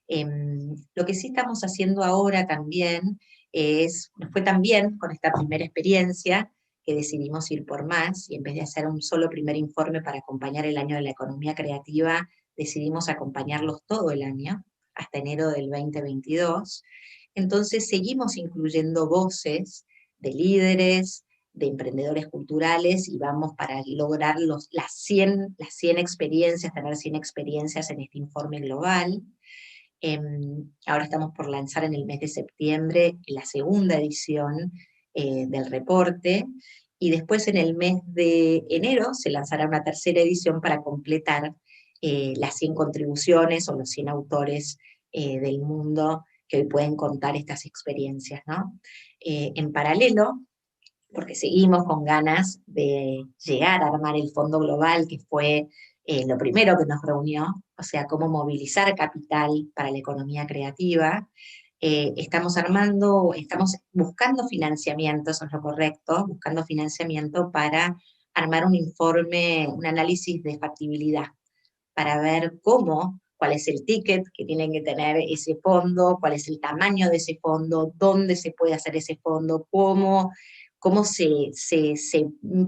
Lo que sí estamos haciendo ahora también nos fue también con esta primera experiencia que decidimos ir por más, y en vez de hacer un solo primer informe para acompañar el año de la economía creativa, decidimos acompañarlos todo el año, hasta enero del 2022. Entonces seguimos incluyendo voces de líderes, de emprendedores culturales, y vamos para lograr las 100 experiencias, tener 100 experiencias en este informe global. Ahora estamos por lanzar en el mes de septiembre la segunda edición del reporte, y después en el mes de enero se lanzará una tercera edición para completar las 100 contribuciones o los 100 autores del mundo que hoy pueden contar estas experiencias, ¿no? En paralelo, porque seguimos con ganas de llegar a armar el Fondo Global, que fue lo primero que nos reunió, o sea, cómo movilizar capital para la economía creativa. Estamos buscando financiamiento, eso es lo correcto, buscando financiamiento para armar un informe, un análisis de factibilidad, para ver cuál es el ticket que tiene que tener ese fondo, cuál es el tamaño de ese fondo, dónde se puede hacer ese fondo, cómo se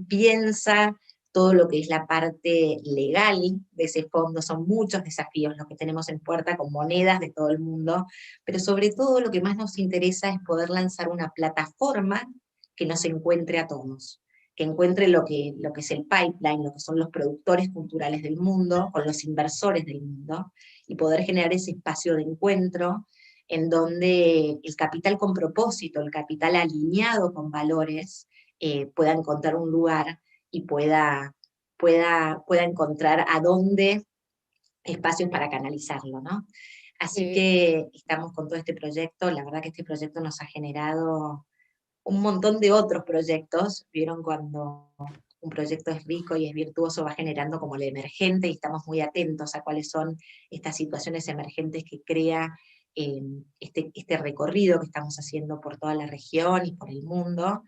piensa todo lo que es la parte legal de ese fondo. Son muchos desafíos los que tenemos en puerta con monedas de todo el mundo, pero sobre todo lo que más nos interesa es poder lanzar una plataforma que nos encuentre a todos, que encuentre lo que es el pipeline, lo que son los productores culturales del mundo, con los inversores del mundo, y poder generar ese espacio de encuentro en donde el capital con propósito, el capital alineado con valores, pueda encontrar un lugar y pueda encontrar a dónde espacios para canalizarlo, ¿no? Así que estamos con todo este proyecto. La verdad que este proyecto nos ha generado un montón de otros proyectos. Vieron cuando un proyecto es rico y es virtuoso, va generando como lo emergente, y estamos muy atentos a cuáles son estas situaciones emergentes que crea este recorrido que estamos haciendo por toda la región y por el mundo.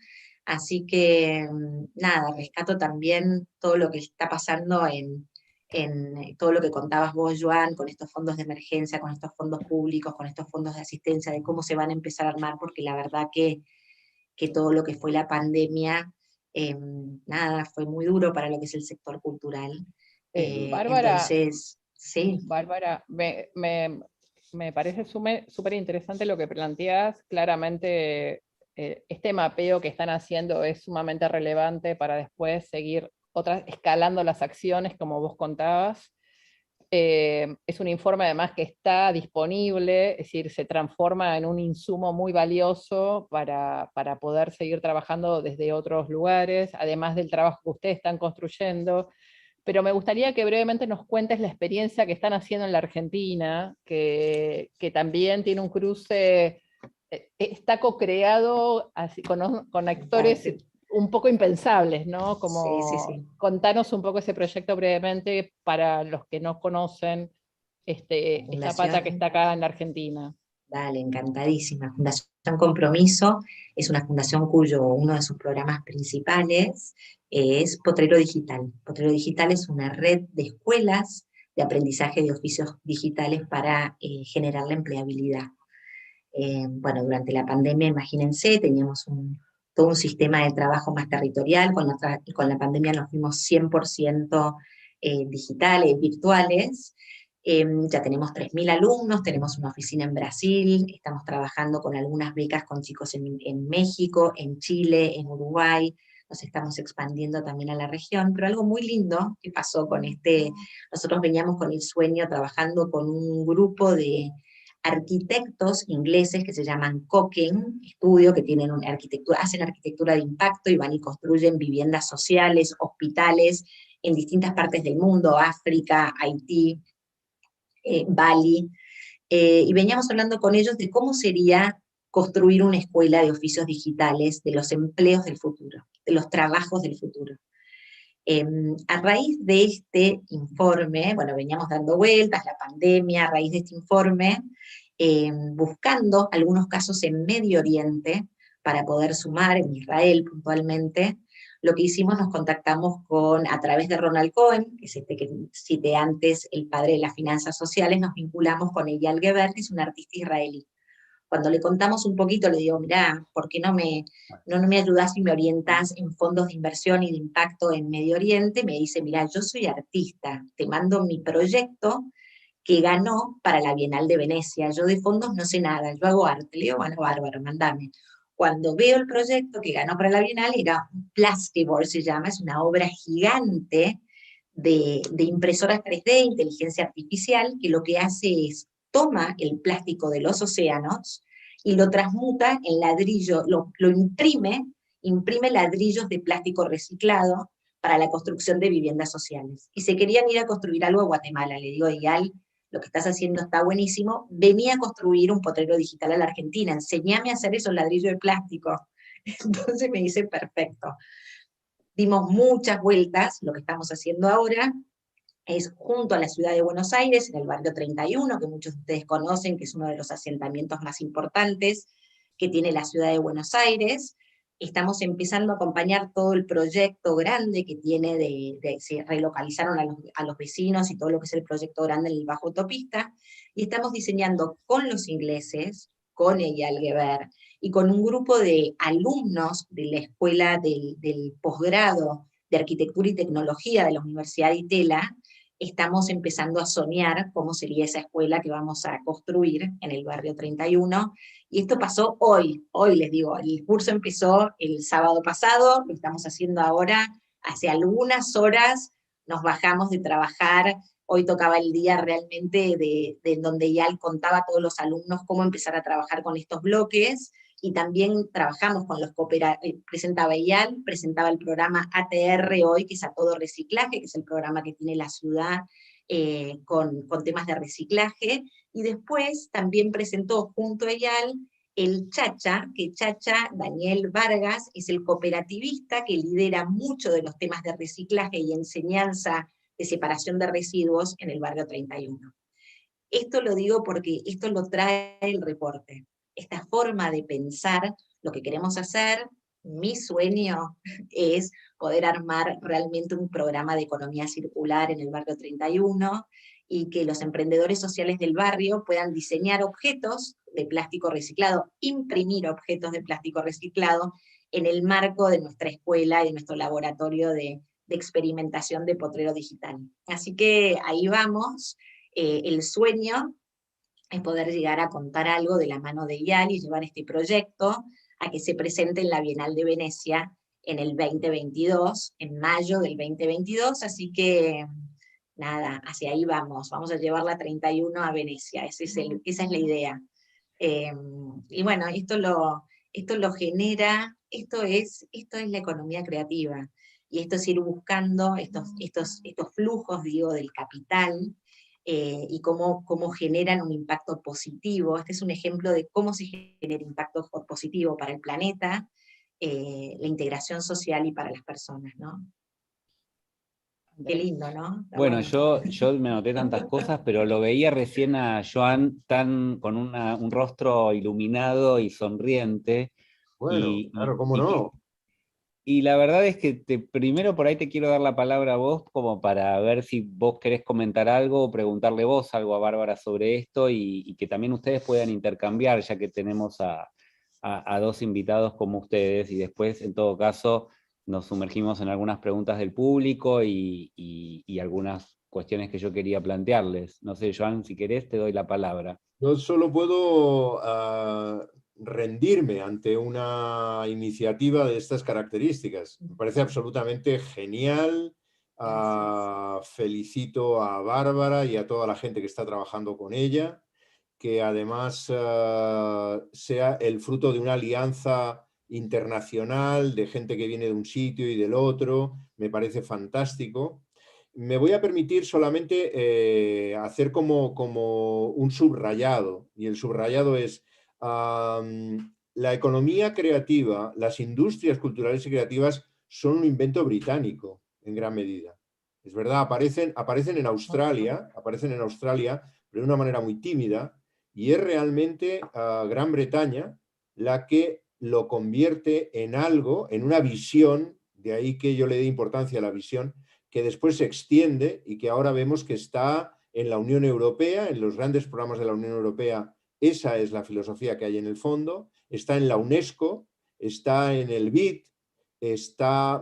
Así que, nada, rescato también todo lo que está pasando en todo lo que contabas vos, Joan, con estos fondos de emergencia, con estos fondos públicos, con estos fondos de asistencia, de cómo se van a empezar a armar, porque la verdad que todo lo que fue la pandemia, nada, fue muy duro para lo que es el sector cultural. Bárbara, Entonces, sí. Bárbara, me parece súper interesante lo que planteas. Claramente este mapeo que están haciendo es sumamente relevante para después seguir escalando las acciones, como vos contabas. Es un informe además que está disponible, es decir, se transforma en un insumo muy valioso para poder seguir trabajando desde otros lugares, además del trabajo que ustedes están construyendo. Pero me gustaría que brevemente nos cuentes la experiencia que están haciendo en la Argentina, que también tiene un cruce, está co-creado con actores un poco impensables, ¿no? Como Sí. contanos un poco ese proyecto brevemente para los que no conocen esta pata que está acá en la Argentina. Dale, encantadísima. Fundación Compromiso es una fundación cuyo uno de sus programas principales es Potrero Digital. Potrero Digital es una red de escuelas de aprendizaje de oficios digitales para generar la empleabilidad. Bueno, durante la pandemia, imagínense, teníamos todo un sistema de trabajo más territorial, con la pandemia nos fuimos 100% digitales, virtuales. Ya tenemos 3.000 alumnos, tenemos una oficina en Brasil, estamos trabajando con algunas becas con chicos en México, en Chile, en Uruguay, nos estamos expandiendo también a la región, pero algo muy lindo que pasó con nosotros veníamos con el sueño trabajando con un grupo de arquitectos ingleses que se llaman Cocking Studio, que tienen hacen arquitectura de impacto y van y construyen viviendas sociales, hospitales, en distintas partes del mundo, África, Haití, Bali, y veníamos hablando con ellos de cómo sería construir una escuela de oficios digitales, de los empleos del futuro, de los trabajos del futuro. A raíz de este informe, bueno, veníamos dando vueltas, la pandemia, a raíz de este informe, buscando algunos casos en Medio Oriente para poder sumar, en Israel puntualmente, lo que hicimos, nos contactamos a través de Ronald Cohen, que es que cité antes, el padre de las finanzas sociales, nos vinculamos con Eyal Geber, que es un artista israelí. Cuando le contamos un poquito, le digo, mirá, ¿por qué no me ayudás y me orientás en fondos de inversión y de impacto en Medio Oriente? Me dice, mirá, yo soy artista, te mando mi proyecto que ganó para la Bienal de Venecia. Yo de fondos no sé nada, yo hago arte. Le digo, bueno, bárbaro, mandame. Cuando veo el proyecto que ganó para la Bienal, era un Plastiboard, se llama, es una obra gigante de impresoras 3D, inteligencia artificial, que lo que hace es toma el plástico de los océanos y lo transmuta en ladrillo, lo imprime ladrillos de plástico reciclado para la construcción de viviendas sociales. Y se querían ir a construir algo a Guatemala. Le digo, Eyal, lo que estás haciendo está buenísimo, venía a construir un potrero digital a la Argentina, enseñame a hacer esos ladrillos de plástico. Entonces me dice, perfecto. Dimos muchas vueltas, lo que estamos haciendo ahora es junto a la ciudad de Buenos Aires, en el barrio 31, que muchos de ustedes conocen, que es uno de los asentamientos más importantes que tiene la ciudad de Buenos Aires. Estamos empezando a acompañar todo el proyecto grande que tiene se relocalizaron a los vecinos y todo lo que es el proyecto grande en el Bajo Autopista, y estamos diseñando con los ingleses, con Eyal Geber, y con un grupo de alumnos de la escuela del posgrado de Arquitectura y Tecnología de la Universidad de Itela, estamos empezando a soñar cómo sería esa escuela que vamos a construir en el barrio 31, y esto pasó hoy les digo, el curso empezó el sábado pasado, lo estamos haciendo ahora, hace algunas horas nos bajamos de trabajar, hoy tocaba el día realmente de donde Eyal contaba a todos los alumnos cómo empezar a trabajar con estos bloques, y también trabajamos con los cooperativos, presentaba Eyal, presentaba el programa ATR hoy, que es A Todo Reciclaje, que es el programa que tiene la ciudad con temas de reciclaje, y después también presentó junto a Eyal el Chacha, que Chacha, Daniel Vargas, es el cooperativista que lidera mucho de los temas de reciclaje y enseñanza de separación de residuos en el barrio 31. Esto lo digo porque esto lo trae el reporte. Esta forma de pensar lo que queremos hacer, mi sueño es poder armar realmente un programa de economía circular en el barrio 31, y que los emprendedores sociales del barrio puedan diseñar objetos de plástico reciclado, imprimir objetos de plástico reciclado en el marco de nuestra escuela y de nuestro laboratorio de experimentación de potrero digital. Así que ahí vamos. El sueño es poder llegar a contar algo de la mano de IAL y llevar este proyecto a que se presente en la Bienal de Venecia en el 2022, en mayo del 2022, así que nada, hacia ahí vamos a llevar la 31 a Venecia, esa es la idea. Y bueno, esto lo genera, esto es la economía creativa, y esto es ir buscando estos flujos, digo, del capital, y cómo generan un impacto positivo. Este es un ejemplo de cómo se genera impacto positivo para el planeta, la integración social y para las personas, ¿no? Qué lindo, ¿no? Bueno, yo me anoté tantas cosas, pero lo veía recién a Joan con un rostro iluminado y sonriente. Bueno, claro, cómo no. Y la verdad es que primero por ahí te quiero dar la palabra a vos, como para ver si vos querés comentar algo o preguntarle vos algo a Bárbara sobre esto, y que también ustedes puedan intercambiar, ya que tenemos a dos invitados como ustedes, y después, en todo caso, nos sumergimos en algunas preguntas del público y algunas cuestiones que yo quería plantearles. No sé, Joan, si querés te doy la palabra. Yo solo puedo rendirme ante una iniciativa de estas características. Me parece absolutamente genial. Felicito a Bárbara y a toda la gente que está trabajando con ella, que además sea el fruto de una alianza internacional de gente que viene de un sitio y del otro. Me parece fantástico. Me voy a permitir solamente hacer como un subrayado, y el subrayado es la economía creativa, las industrias culturales y creativas son un invento británico en gran medida. Es verdad, aparecen en Australia, pero de una manera muy tímida, y es realmente Gran Bretaña la que lo convierte en algo, en una visión, de ahí que yo le dé importancia a la visión, que después se extiende y que ahora vemos que está en la Unión Europea, en los grandes programas de la Unión Europea. Esa es la filosofía que hay en el fondo. Está en la UNESCO, está en el BID,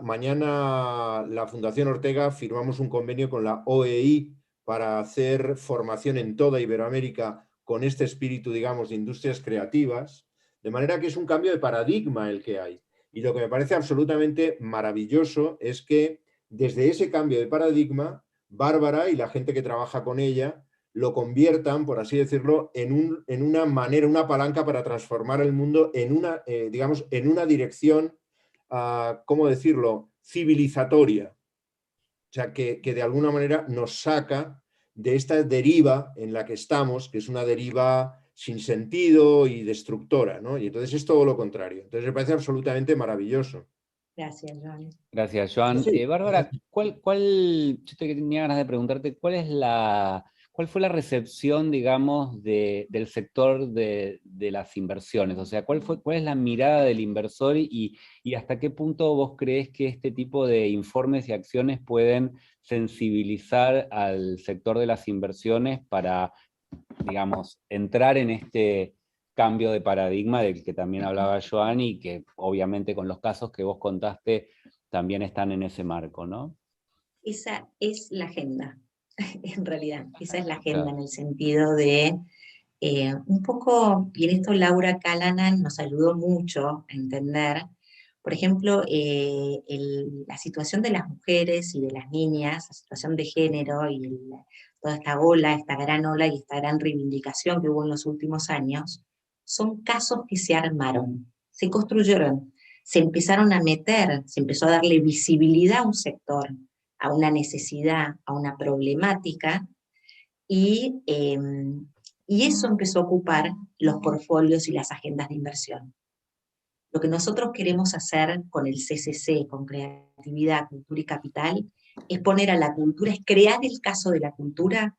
mañana la Fundación Ortega firmamos un convenio con la OEI para hacer formación en toda Iberoamérica con este espíritu, digamos, de industrias creativas, de manera que es un cambio de paradigma el que hay. Y lo que me parece absolutamente maravilloso es que desde ese cambio de paradigma, Bárbara y la gente que trabaja con ella lo conviertan, por así decirlo, en una manera, una palanca para transformar el mundo en una, digamos, en una dirección, ¿cómo decirlo?, civilizatoria. O sea, que de alguna manera nos saca de esta deriva en la que estamos, que es una deriva sin sentido y destructora, ¿no? Y entonces es todo lo contrario. Entonces me parece absolutamente maravilloso. Gracias, Joan. Gracias, Joan. Sí. Bárbara, yo tenía ganas de preguntarte, ¿cuál fue la recepción, digamos, del sector de las inversiones? O sea, ¿cuál es la mirada del inversor y hasta qué punto vos crees que este tipo de informes y acciones pueden sensibilizar al sector de las inversiones para, digamos, entrar en este cambio de paradigma del que también hablaba Joan, y que obviamente con los casos que vos contaste también están en ese marco, ¿no? Esa es la agenda, en realidad. Esa es la agenda, en el sentido de, un poco, y en esto Laura Callanan nos ayudó mucho a entender, por ejemplo, la situación de las mujeres y de las niñas, la situación de género y toda esta ola, esta gran ola y esta gran reivindicación que hubo en los últimos años, son casos que se armaron, se construyeron, se empezaron a meter, se empezó a darle visibilidad a un sector, a una necesidad, a una problemática, y Y eso empezó a ocupar los portfolios y las agendas de inversión. Lo que nosotros queremos hacer con el CCC, con Creatividad, Cultura y Capital, es poner a la cultura, es crear el caso de la cultura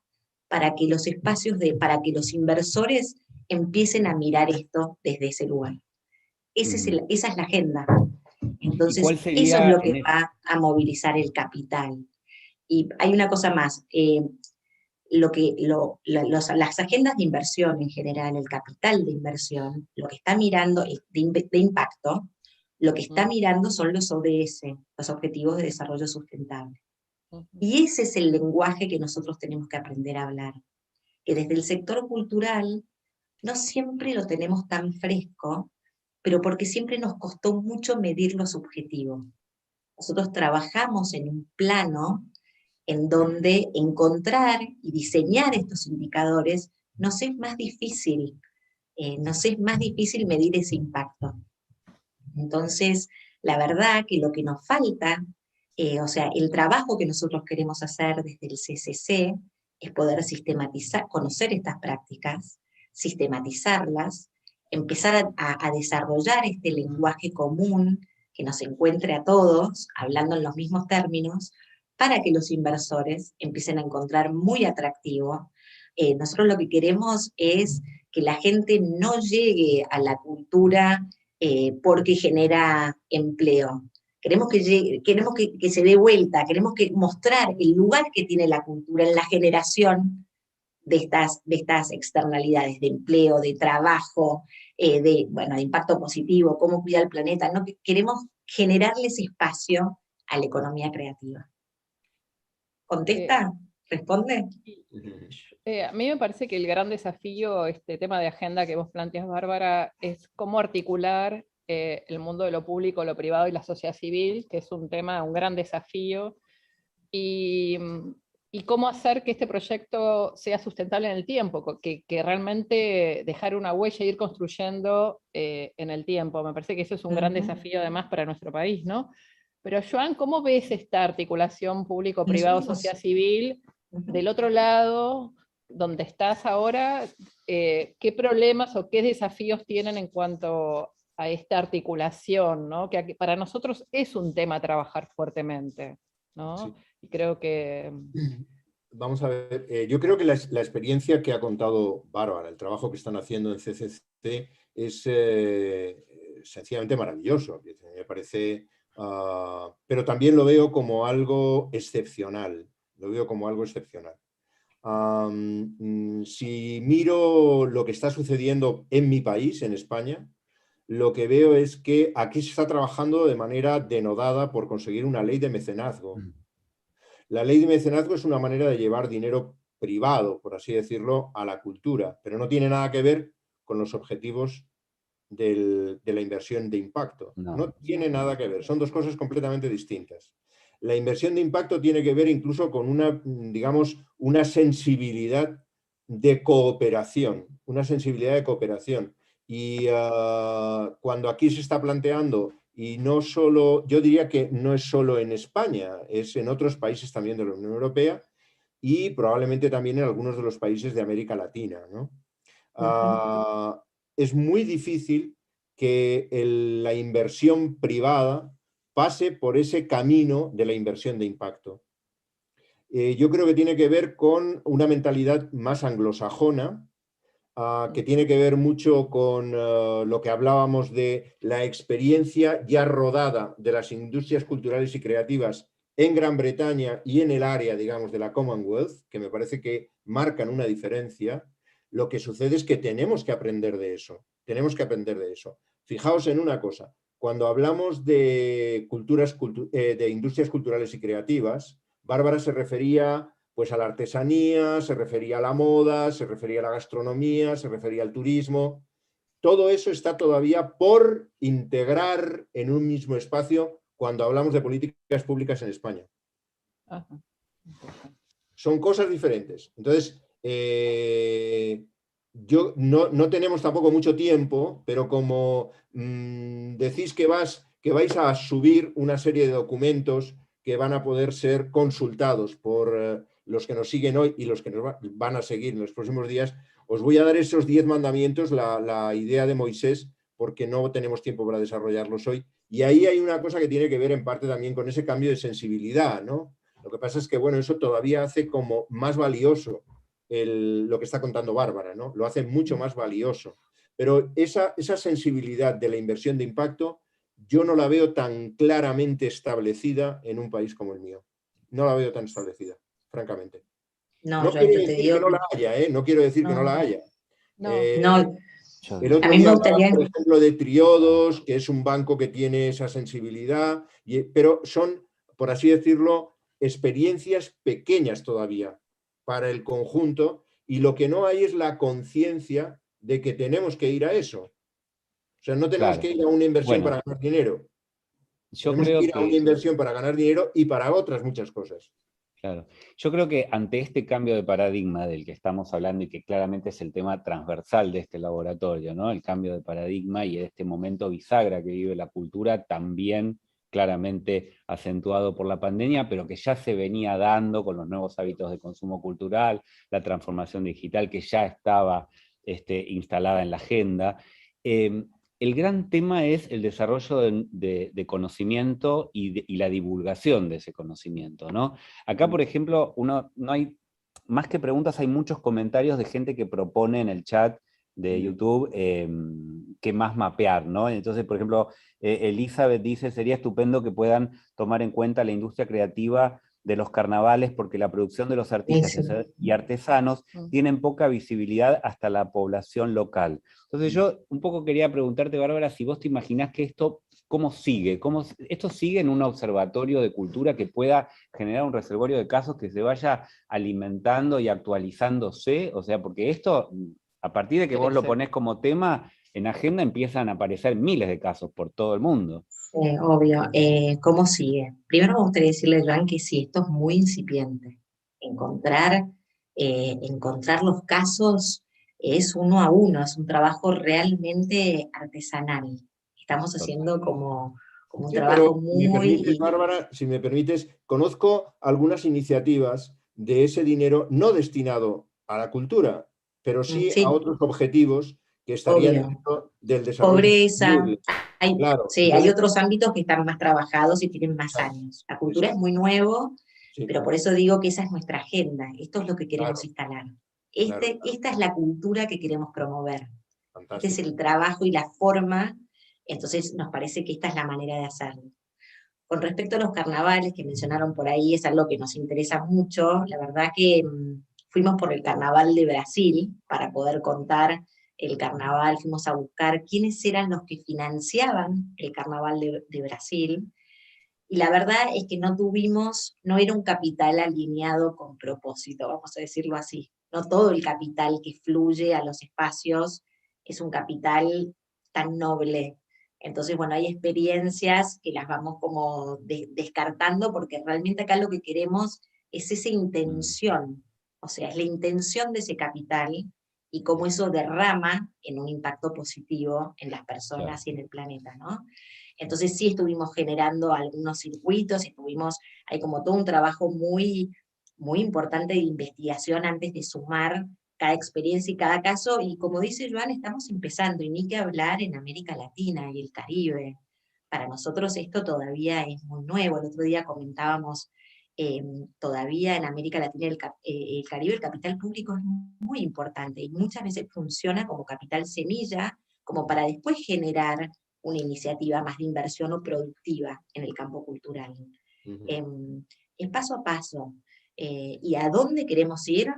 para que los espacios, para que los inversores empiecen a mirar esto desde ese lugar. Esa es la agenda. Entonces, eso es lo que va a movilizar el capital. Y hay una cosa más, las agendas de inversión en general, el capital de inversión, lo que está mirando de impacto, lo que está mirando son los ODS, los Objetivos de Desarrollo Sustentable. Y ese es el lenguaje que nosotros tenemos que aprender a hablar, que desde el sector cultural no siempre lo tenemos tan fresco, pero porque siempre nos costó mucho medir los objetivos. Nosotros trabajamos en un plano en donde encontrar y diseñar estos indicadores nos es más difícil, medir ese impacto. Entonces, la verdad que lo que nos falta, el trabajo que nosotros queremos hacer desde el CCC es poder sistematizar, conocer estas prácticas, sistematizarlas, empezar a desarrollar este lenguaje común que nos encuentre a todos, hablando en los mismos términos, para que los inversores empiecen a encontrar muy atractivo. Nosotros lo que queremos es que la gente no llegue a la cultura porque genera empleo. Queremos que se dé vuelta, queremos mostrar el lugar que tiene la cultura en la generación de estas externalidades, de empleo, de trabajo, de impacto positivo, cómo cuidar el planeta, ¿no? Queremos generarles espacio a la economía creativa. ¿Contesta? ¿Responde? A mí me parece que el gran desafío, este tema de agenda que vos planteas, Bárbara, es cómo articular el mundo de lo público, lo privado y la sociedad civil, que es un gran desafío, y cómo hacer que este proyecto sea sustentable en el tiempo, que realmente dejar una huella e ir construyendo en el tiempo. Me parece que eso es un gran desafío además para nuestro país, ¿no? Pero Joan, ¿cómo ves esta articulación público-privado, sociedad civil? Del otro lado, donde estás ahora, ¿qué problemas o qué desafíos tienen en cuanto a esta articulación, ¿no? Que para nosotros es un tema a trabajar fuertemente, ¿no? Sí. Y creo que... Vamos a ver, yo creo que la experiencia que ha contado Bárbara, el trabajo que están haciendo en CCC, es sencillamente maravilloso. Me parece... pero también lo veo como algo excepcional. Si miro lo que está sucediendo en mi país, en España, lo que veo es que aquí se está trabajando de manera denodada por conseguir una ley de mecenazgo. La ley de mecenazgo es una manera de llevar dinero privado, por así decirlo, a la cultura, pero no tiene nada que ver con los objetivos de la inversión de impacto. No tiene nada que ver, son dos cosas completamente distintas. La inversión de impacto tiene que ver incluso con una sensibilidad de cooperación, Y cuando aquí se está planteando, y no solo, yo diría que no es solo en España, es en otros países también de la Unión Europea y probablemente también en algunos de los países de América Latina, ¿no? Es muy difícil que la inversión privada pase por ese camino de la inversión de impacto. Yo creo que tiene que ver con una mentalidad más anglosajona, que tiene que ver mucho con lo que hablábamos de la experiencia ya rodada de las industrias culturales y creativas en Gran Bretaña y en el área, digamos, de la Commonwealth, que me parece que marcan una diferencia. Lo que sucede es que tenemos que aprender de eso. Fijaos en una cosa, cuando hablamos de industrias culturales y creativas, Bárbara se refería pues a la artesanía, se refería a la moda, se refería a la gastronomía, se refería al turismo. Todo eso está todavía por integrar en un mismo espacio cuando hablamos de políticas públicas en España. Son cosas diferentes. Entonces, no tenemos tampoco mucho tiempo, pero como decís que vais a subir una serie de documentos que van a poder ser consultados por los que nos siguen hoy y los que nos van a seguir en los próximos días, Os voy a dar esos 10 mandamientos, la idea de Moisés, porque no tenemos tiempo para desarrollarlos hoy. Y ahí hay una cosa que tiene que ver en parte también con ese cambio de sensibilidad, ¿no? Lo que pasa es que, bueno, eso todavía hace como más valioso lo que está contando Bárbara, ¿no? Lo hace mucho más valioso. Pero esa sensibilidad de la inversión de impacto, yo no la veo tan claramente establecida en un país como el mío. No la veo tan establecida, francamente. No, No yo quiere te decir que digo no la haya, ¿eh? No quiero decir que no no, la haya. No. no, El a otro mí me día hablaba, gustaría... por ejemplo, de Triodos, que es un banco que tiene esa sensibilidad, pero son, por así decirlo, experiencias pequeñas todavía para el conjunto, y lo que no hay es la conciencia de que tenemos que ir a eso. O sea, no tenemos Claro. que ir a una inversión Bueno, para ganar dinero. yo Tenemos que creo ir a una que inversión para ganar dinero y para otras muchas cosas. Claro. Yo creo que ante este cambio de paradigma del que estamos hablando y que claramente es el tema transversal de este laboratorio, ¿no? El cambio de paradigma y este momento bisagra que vive la cultura, también claramente acentuado por la pandemia, pero que ya se venía dando con los nuevos hábitos de consumo cultural, la transformación digital que ya estaba instalada en la agenda. El gran tema es el desarrollo de conocimiento y la divulgación de ese conocimiento, ¿no? Acá, por ejemplo, no hay, más que preguntas, hay muchos comentarios de gente que propone en el chat de YouTube qué más mapear, ¿no? Entonces, por ejemplo, Elizabeth dice, sería estupendo que puedan tomar en cuenta la industria creativa de los carnavales, porque la producción de los artistas y artesanos tienen poca visibilidad hasta la población local. Entonces yo un poco quería preguntarte, Bárbara, si vos te imaginás que esto, ¿cómo sigue? ¿Esto sigue en un observatorio de cultura que pueda generar un reservorio de casos que se vaya alimentando y actualizándose? O sea, porque esto, a partir de que vos lo ponés como tema, en agenda empiezan a aparecer miles de casos por todo el mundo. Obvio. ¿Cómo sigue? Primero me gustaría decirle, Joan, que sí, esto es muy incipiente. Encontrar los casos es uno a uno, es un trabajo realmente artesanal. Estamos haciendo como un trabajo pero, si me muy... permites, Bárbara, si me permites, conozco algunas iniciativas de ese dinero no destinado a la cultura, pero sí a Sí, otros objetivos que estarían obvio. dentro del desarrollo Pobreza, sostenible. Claro, sí, hay entonces, otros ámbitos que están más trabajados y tienen más exacto, años. La cultura es muy nuevo, sí, pero por eso digo que esa es nuestra agenda, esto es lo que queremos claro, instalar. claro, Esta es la cultura que queremos promover, este es fantástico. el trabajo y la forma, entonces nos parece que esta es la manera de hacerlo. Con respecto a los carnavales que mencionaron por ahí, es algo que nos interesa mucho, la verdad que fuimos por el carnaval de Brasil para poder contar el carnaval, fuimos a buscar quiénes eran los que financiaban el carnaval de Brasil, y la verdad es que no era un capital alineado con propósito, vamos a decirlo así. No todo el capital que fluye a los espacios es un capital tan noble. Entonces, bueno, hay experiencias que las vamos como descartando, porque realmente acá lo que queremos es esa intención, o sea, es la intención de ese capital y cómo eso derrama en un impacto positivo en las personas y en el planeta, ¿no? Entonces sí estuvimos generando algunos circuitos, hay como todo un trabajo muy, muy importante de investigación antes de sumar cada experiencia y cada caso, y como dice Joan, estamos empezando, y ni que hablar en América Latina y el Caribe. Para nosotros esto todavía es muy nuevo. El otro día comentábamos, todavía en América Latina y el Caribe el capital público es muy importante, y muchas veces funciona como capital semilla, como para después generar una iniciativa más de inversión o productiva en el campo cultural. Es paso a paso. ¿Y a dónde queremos ir?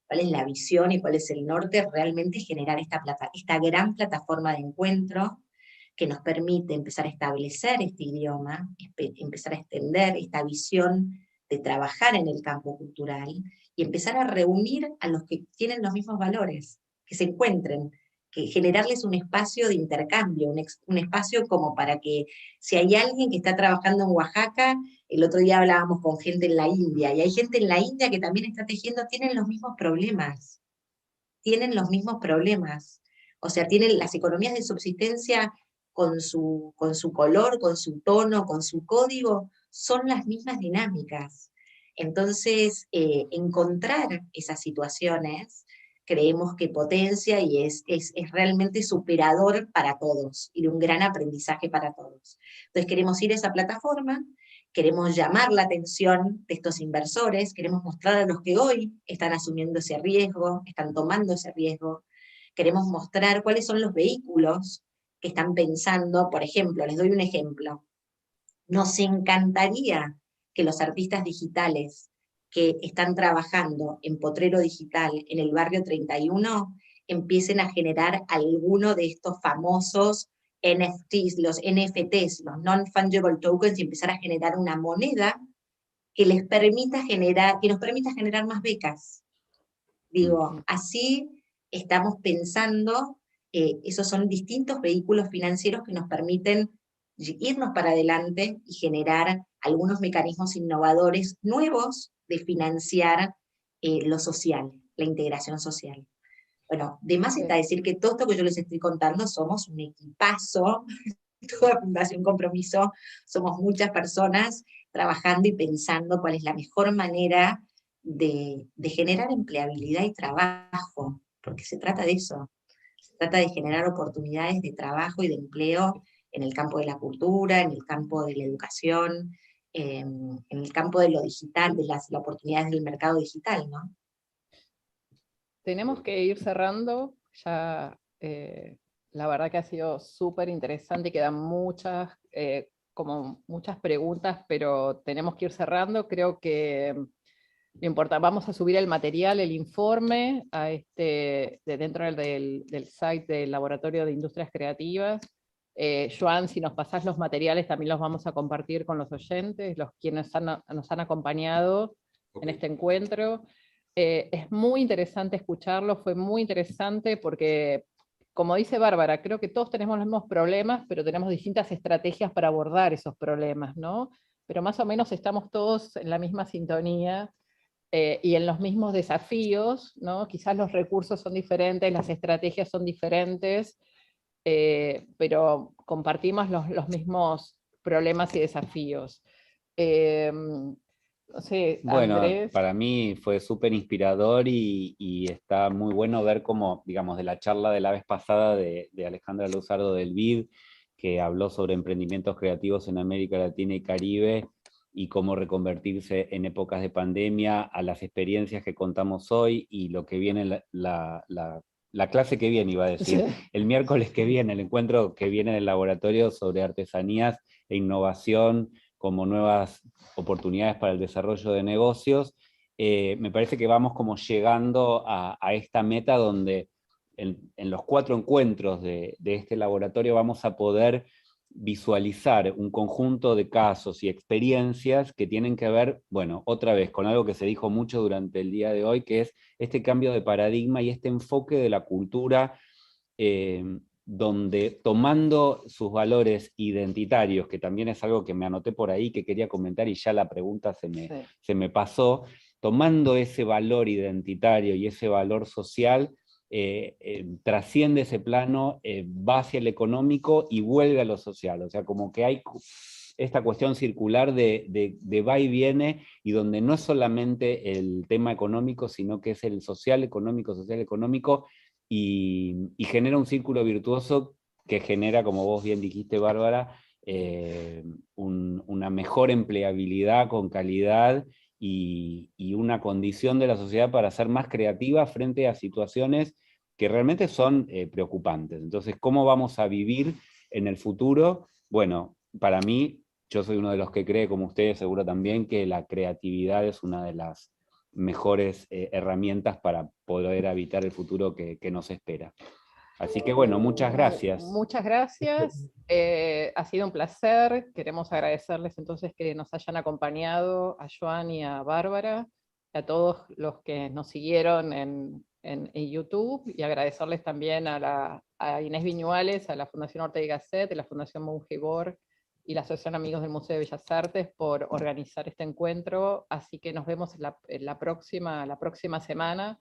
¿Cuál es la visión y cuál es el norte? Realmente generar esta gran plataforma de encuentro que nos permite empezar a establecer este idioma, empezar a extender esta visión de trabajar en el campo cultural y empezar a reunir a los que tienen los mismos valores, que se encuentren, que generarles un espacio de intercambio, un espacio como para que si hay alguien que está trabajando en Oaxaca, el otro día hablábamos con gente en la India, y hay gente en la India que también está tejiendo, tienen los mismos problemas, o sea, tienen las economías de subsistencia con su color, con su tono, con su código, son las mismas dinámicas. Entonces, encontrar esas situaciones creemos que potencia y es realmente superador para todos, y de un gran aprendizaje para todos. Entonces queremos ir a esa plataforma, queremos llamar la atención de estos inversores, queremos mostrar a los que hoy están asumiendo ese riesgo, están tomando ese riesgo, queremos mostrar cuáles son los vehículos que están pensando. Por ejemplo, les doy un ejemplo, nos encantaría que los artistas digitales que están trabajando en Potrero Digital, en el barrio 31, empiecen a generar alguno de estos famosos NFTs, los NFTs, los Non-Fungible Tokens, y empezar a generar una moneda que les permita generar, que nos permita generar más becas. Digo, así estamos pensando, esos son distintos vehículos financieros que nos permiten irnos para adelante y generar algunos mecanismos innovadores nuevos de financiar lo social, la integración social. Bueno, de más está decir que todo esto que yo les estoy contando somos un equipazo, toda Fundación Compromiso, somos muchas personas trabajando y pensando cuál es la mejor manera de generar empleabilidad y trabajo, porque se trata de eso, se trata de generar oportunidades de trabajo y de empleo en el campo de la cultura, en el campo de la educación, en el campo de lo digital, de las oportunidades del mercado digital, ¿no? Tenemos que ir cerrando, ya la verdad que ha sido súper interesante y quedan muchas, como muchas preguntas, pero tenemos que ir cerrando. Creo que no importa, vamos a subir el material, el informe, dentro del site del Laboratorio de Industrias Creativas. Joan, si nos pasás los materiales, también los vamos a compartir con los oyentes, los quienes nos han acompañado en este encuentro. Es muy interesante escucharlo, fue muy interesante porque, como dice Bárbara, creo que todos tenemos los mismos problemas, pero tenemos distintas estrategias para abordar esos problemas, ¿no? Pero más o menos estamos todos en la misma sintonía y en los mismos desafíos, ¿no? Quizás los recursos son diferentes, las estrategias son diferentes, pero compartimos los mismos problemas y desafíos. No sé, Bueno, Andrés. para mí fue súper inspirador y está muy bueno ver cómo, digamos, de la charla de la vez pasada de Alejandra Luzardo del BID, que habló sobre emprendimientos creativos en América Latina y Caribe, y cómo reconvertirse en épocas de pandemia, a las experiencias que contamos hoy y lo que viene, la clase que viene, iba a decir, el miércoles que viene, el encuentro que viene del laboratorio sobre artesanías e innovación como nuevas oportunidades para el desarrollo de negocios. Me parece que vamos como llegando a esta meta donde en los 4 encuentros de este laboratorio vamos a poder visualizar un conjunto de casos y experiencias que tienen que ver, bueno, otra vez, con algo que se dijo mucho durante el día de hoy, que es este cambio de paradigma y este enfoque de la cultura, donde tomando sus valores identitarios, que también es algo que me anoté por ahí, que quería comentar y ya la pregunta se me pasó, tomando ese valor identitario y ese valor social, trasciende ese plano, va hacia el económico y vuelve a lo social. O sea, como que hay esta cuestión circular de va y viene, y donde no es solamente el tema económico, sino que es el social, económico, y genera un círculo virtuoso que genera, como vos bien dijiste, Bárbara, una mejor empleabilidad con calidad y una condición de la sociedad para ser más creativa frente a situaciones que realmente son preocupantes. Entonces, ¿cómo vamos a vivir en el futuro? Bueno, para mí, yo soy uno de los que cree, como ustedes seguro también, que la creatividad es una de las mejores herramientas para poder habitar el futuro que nos espera. Así que bueno, muchas gracias. Muchas gracias, ha sido un placer. Queremos agradecerles entonces que nos hayan acompañado, a Joan y a Bárbara, a todos los que nos siguieron en YouTube, y agradecerles también a Inés Viñuales, a la Fundación Ortega y Gasset, a la Fundación Mongebor y la Asociación Amigos del Museo de Bellas Artes por organizar este encuentro. Así que nos vemos la próxima semana.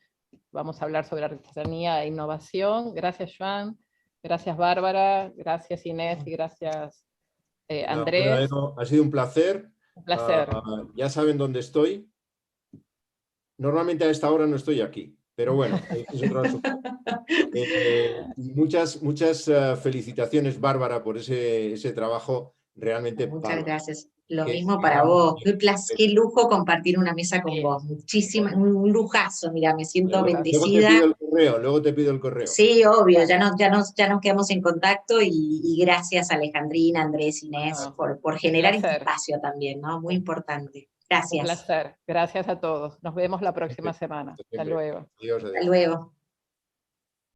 Vamos a hablar sobre artesanía e innovación. Gracias, Joan. Gracias, Bárbara. Gracias, Inés. Y gracias, Andrés. Bueno, ha sido un placer. Un placer. Ya saben dónde estoy. Normalmente a esta hora no estoy aquí, pero bueno, es otro asunto. Y muchas felicitaciones, Bárbara, por ese trabajo realmente Muchas bárbaro. gracias. Lo Que mismo para digamos vos. Qué lujo compartir una mesa con Sí. vos. Muchísimas, un lujazo, mira, me siento luego te bendecida. pido el correo, luego te pido el correo. Sí, obvio, ya nos quedamos en contacto y gracias Alejandrina, Andrés, Inés, Bueno, por generar este placer. espacio también, ¿no? Muy importante. Un Gracias. placer. Gracias a todos. Nos vemos la próxima semana. Hasta luego. Adiós, Hasta adiós. luego.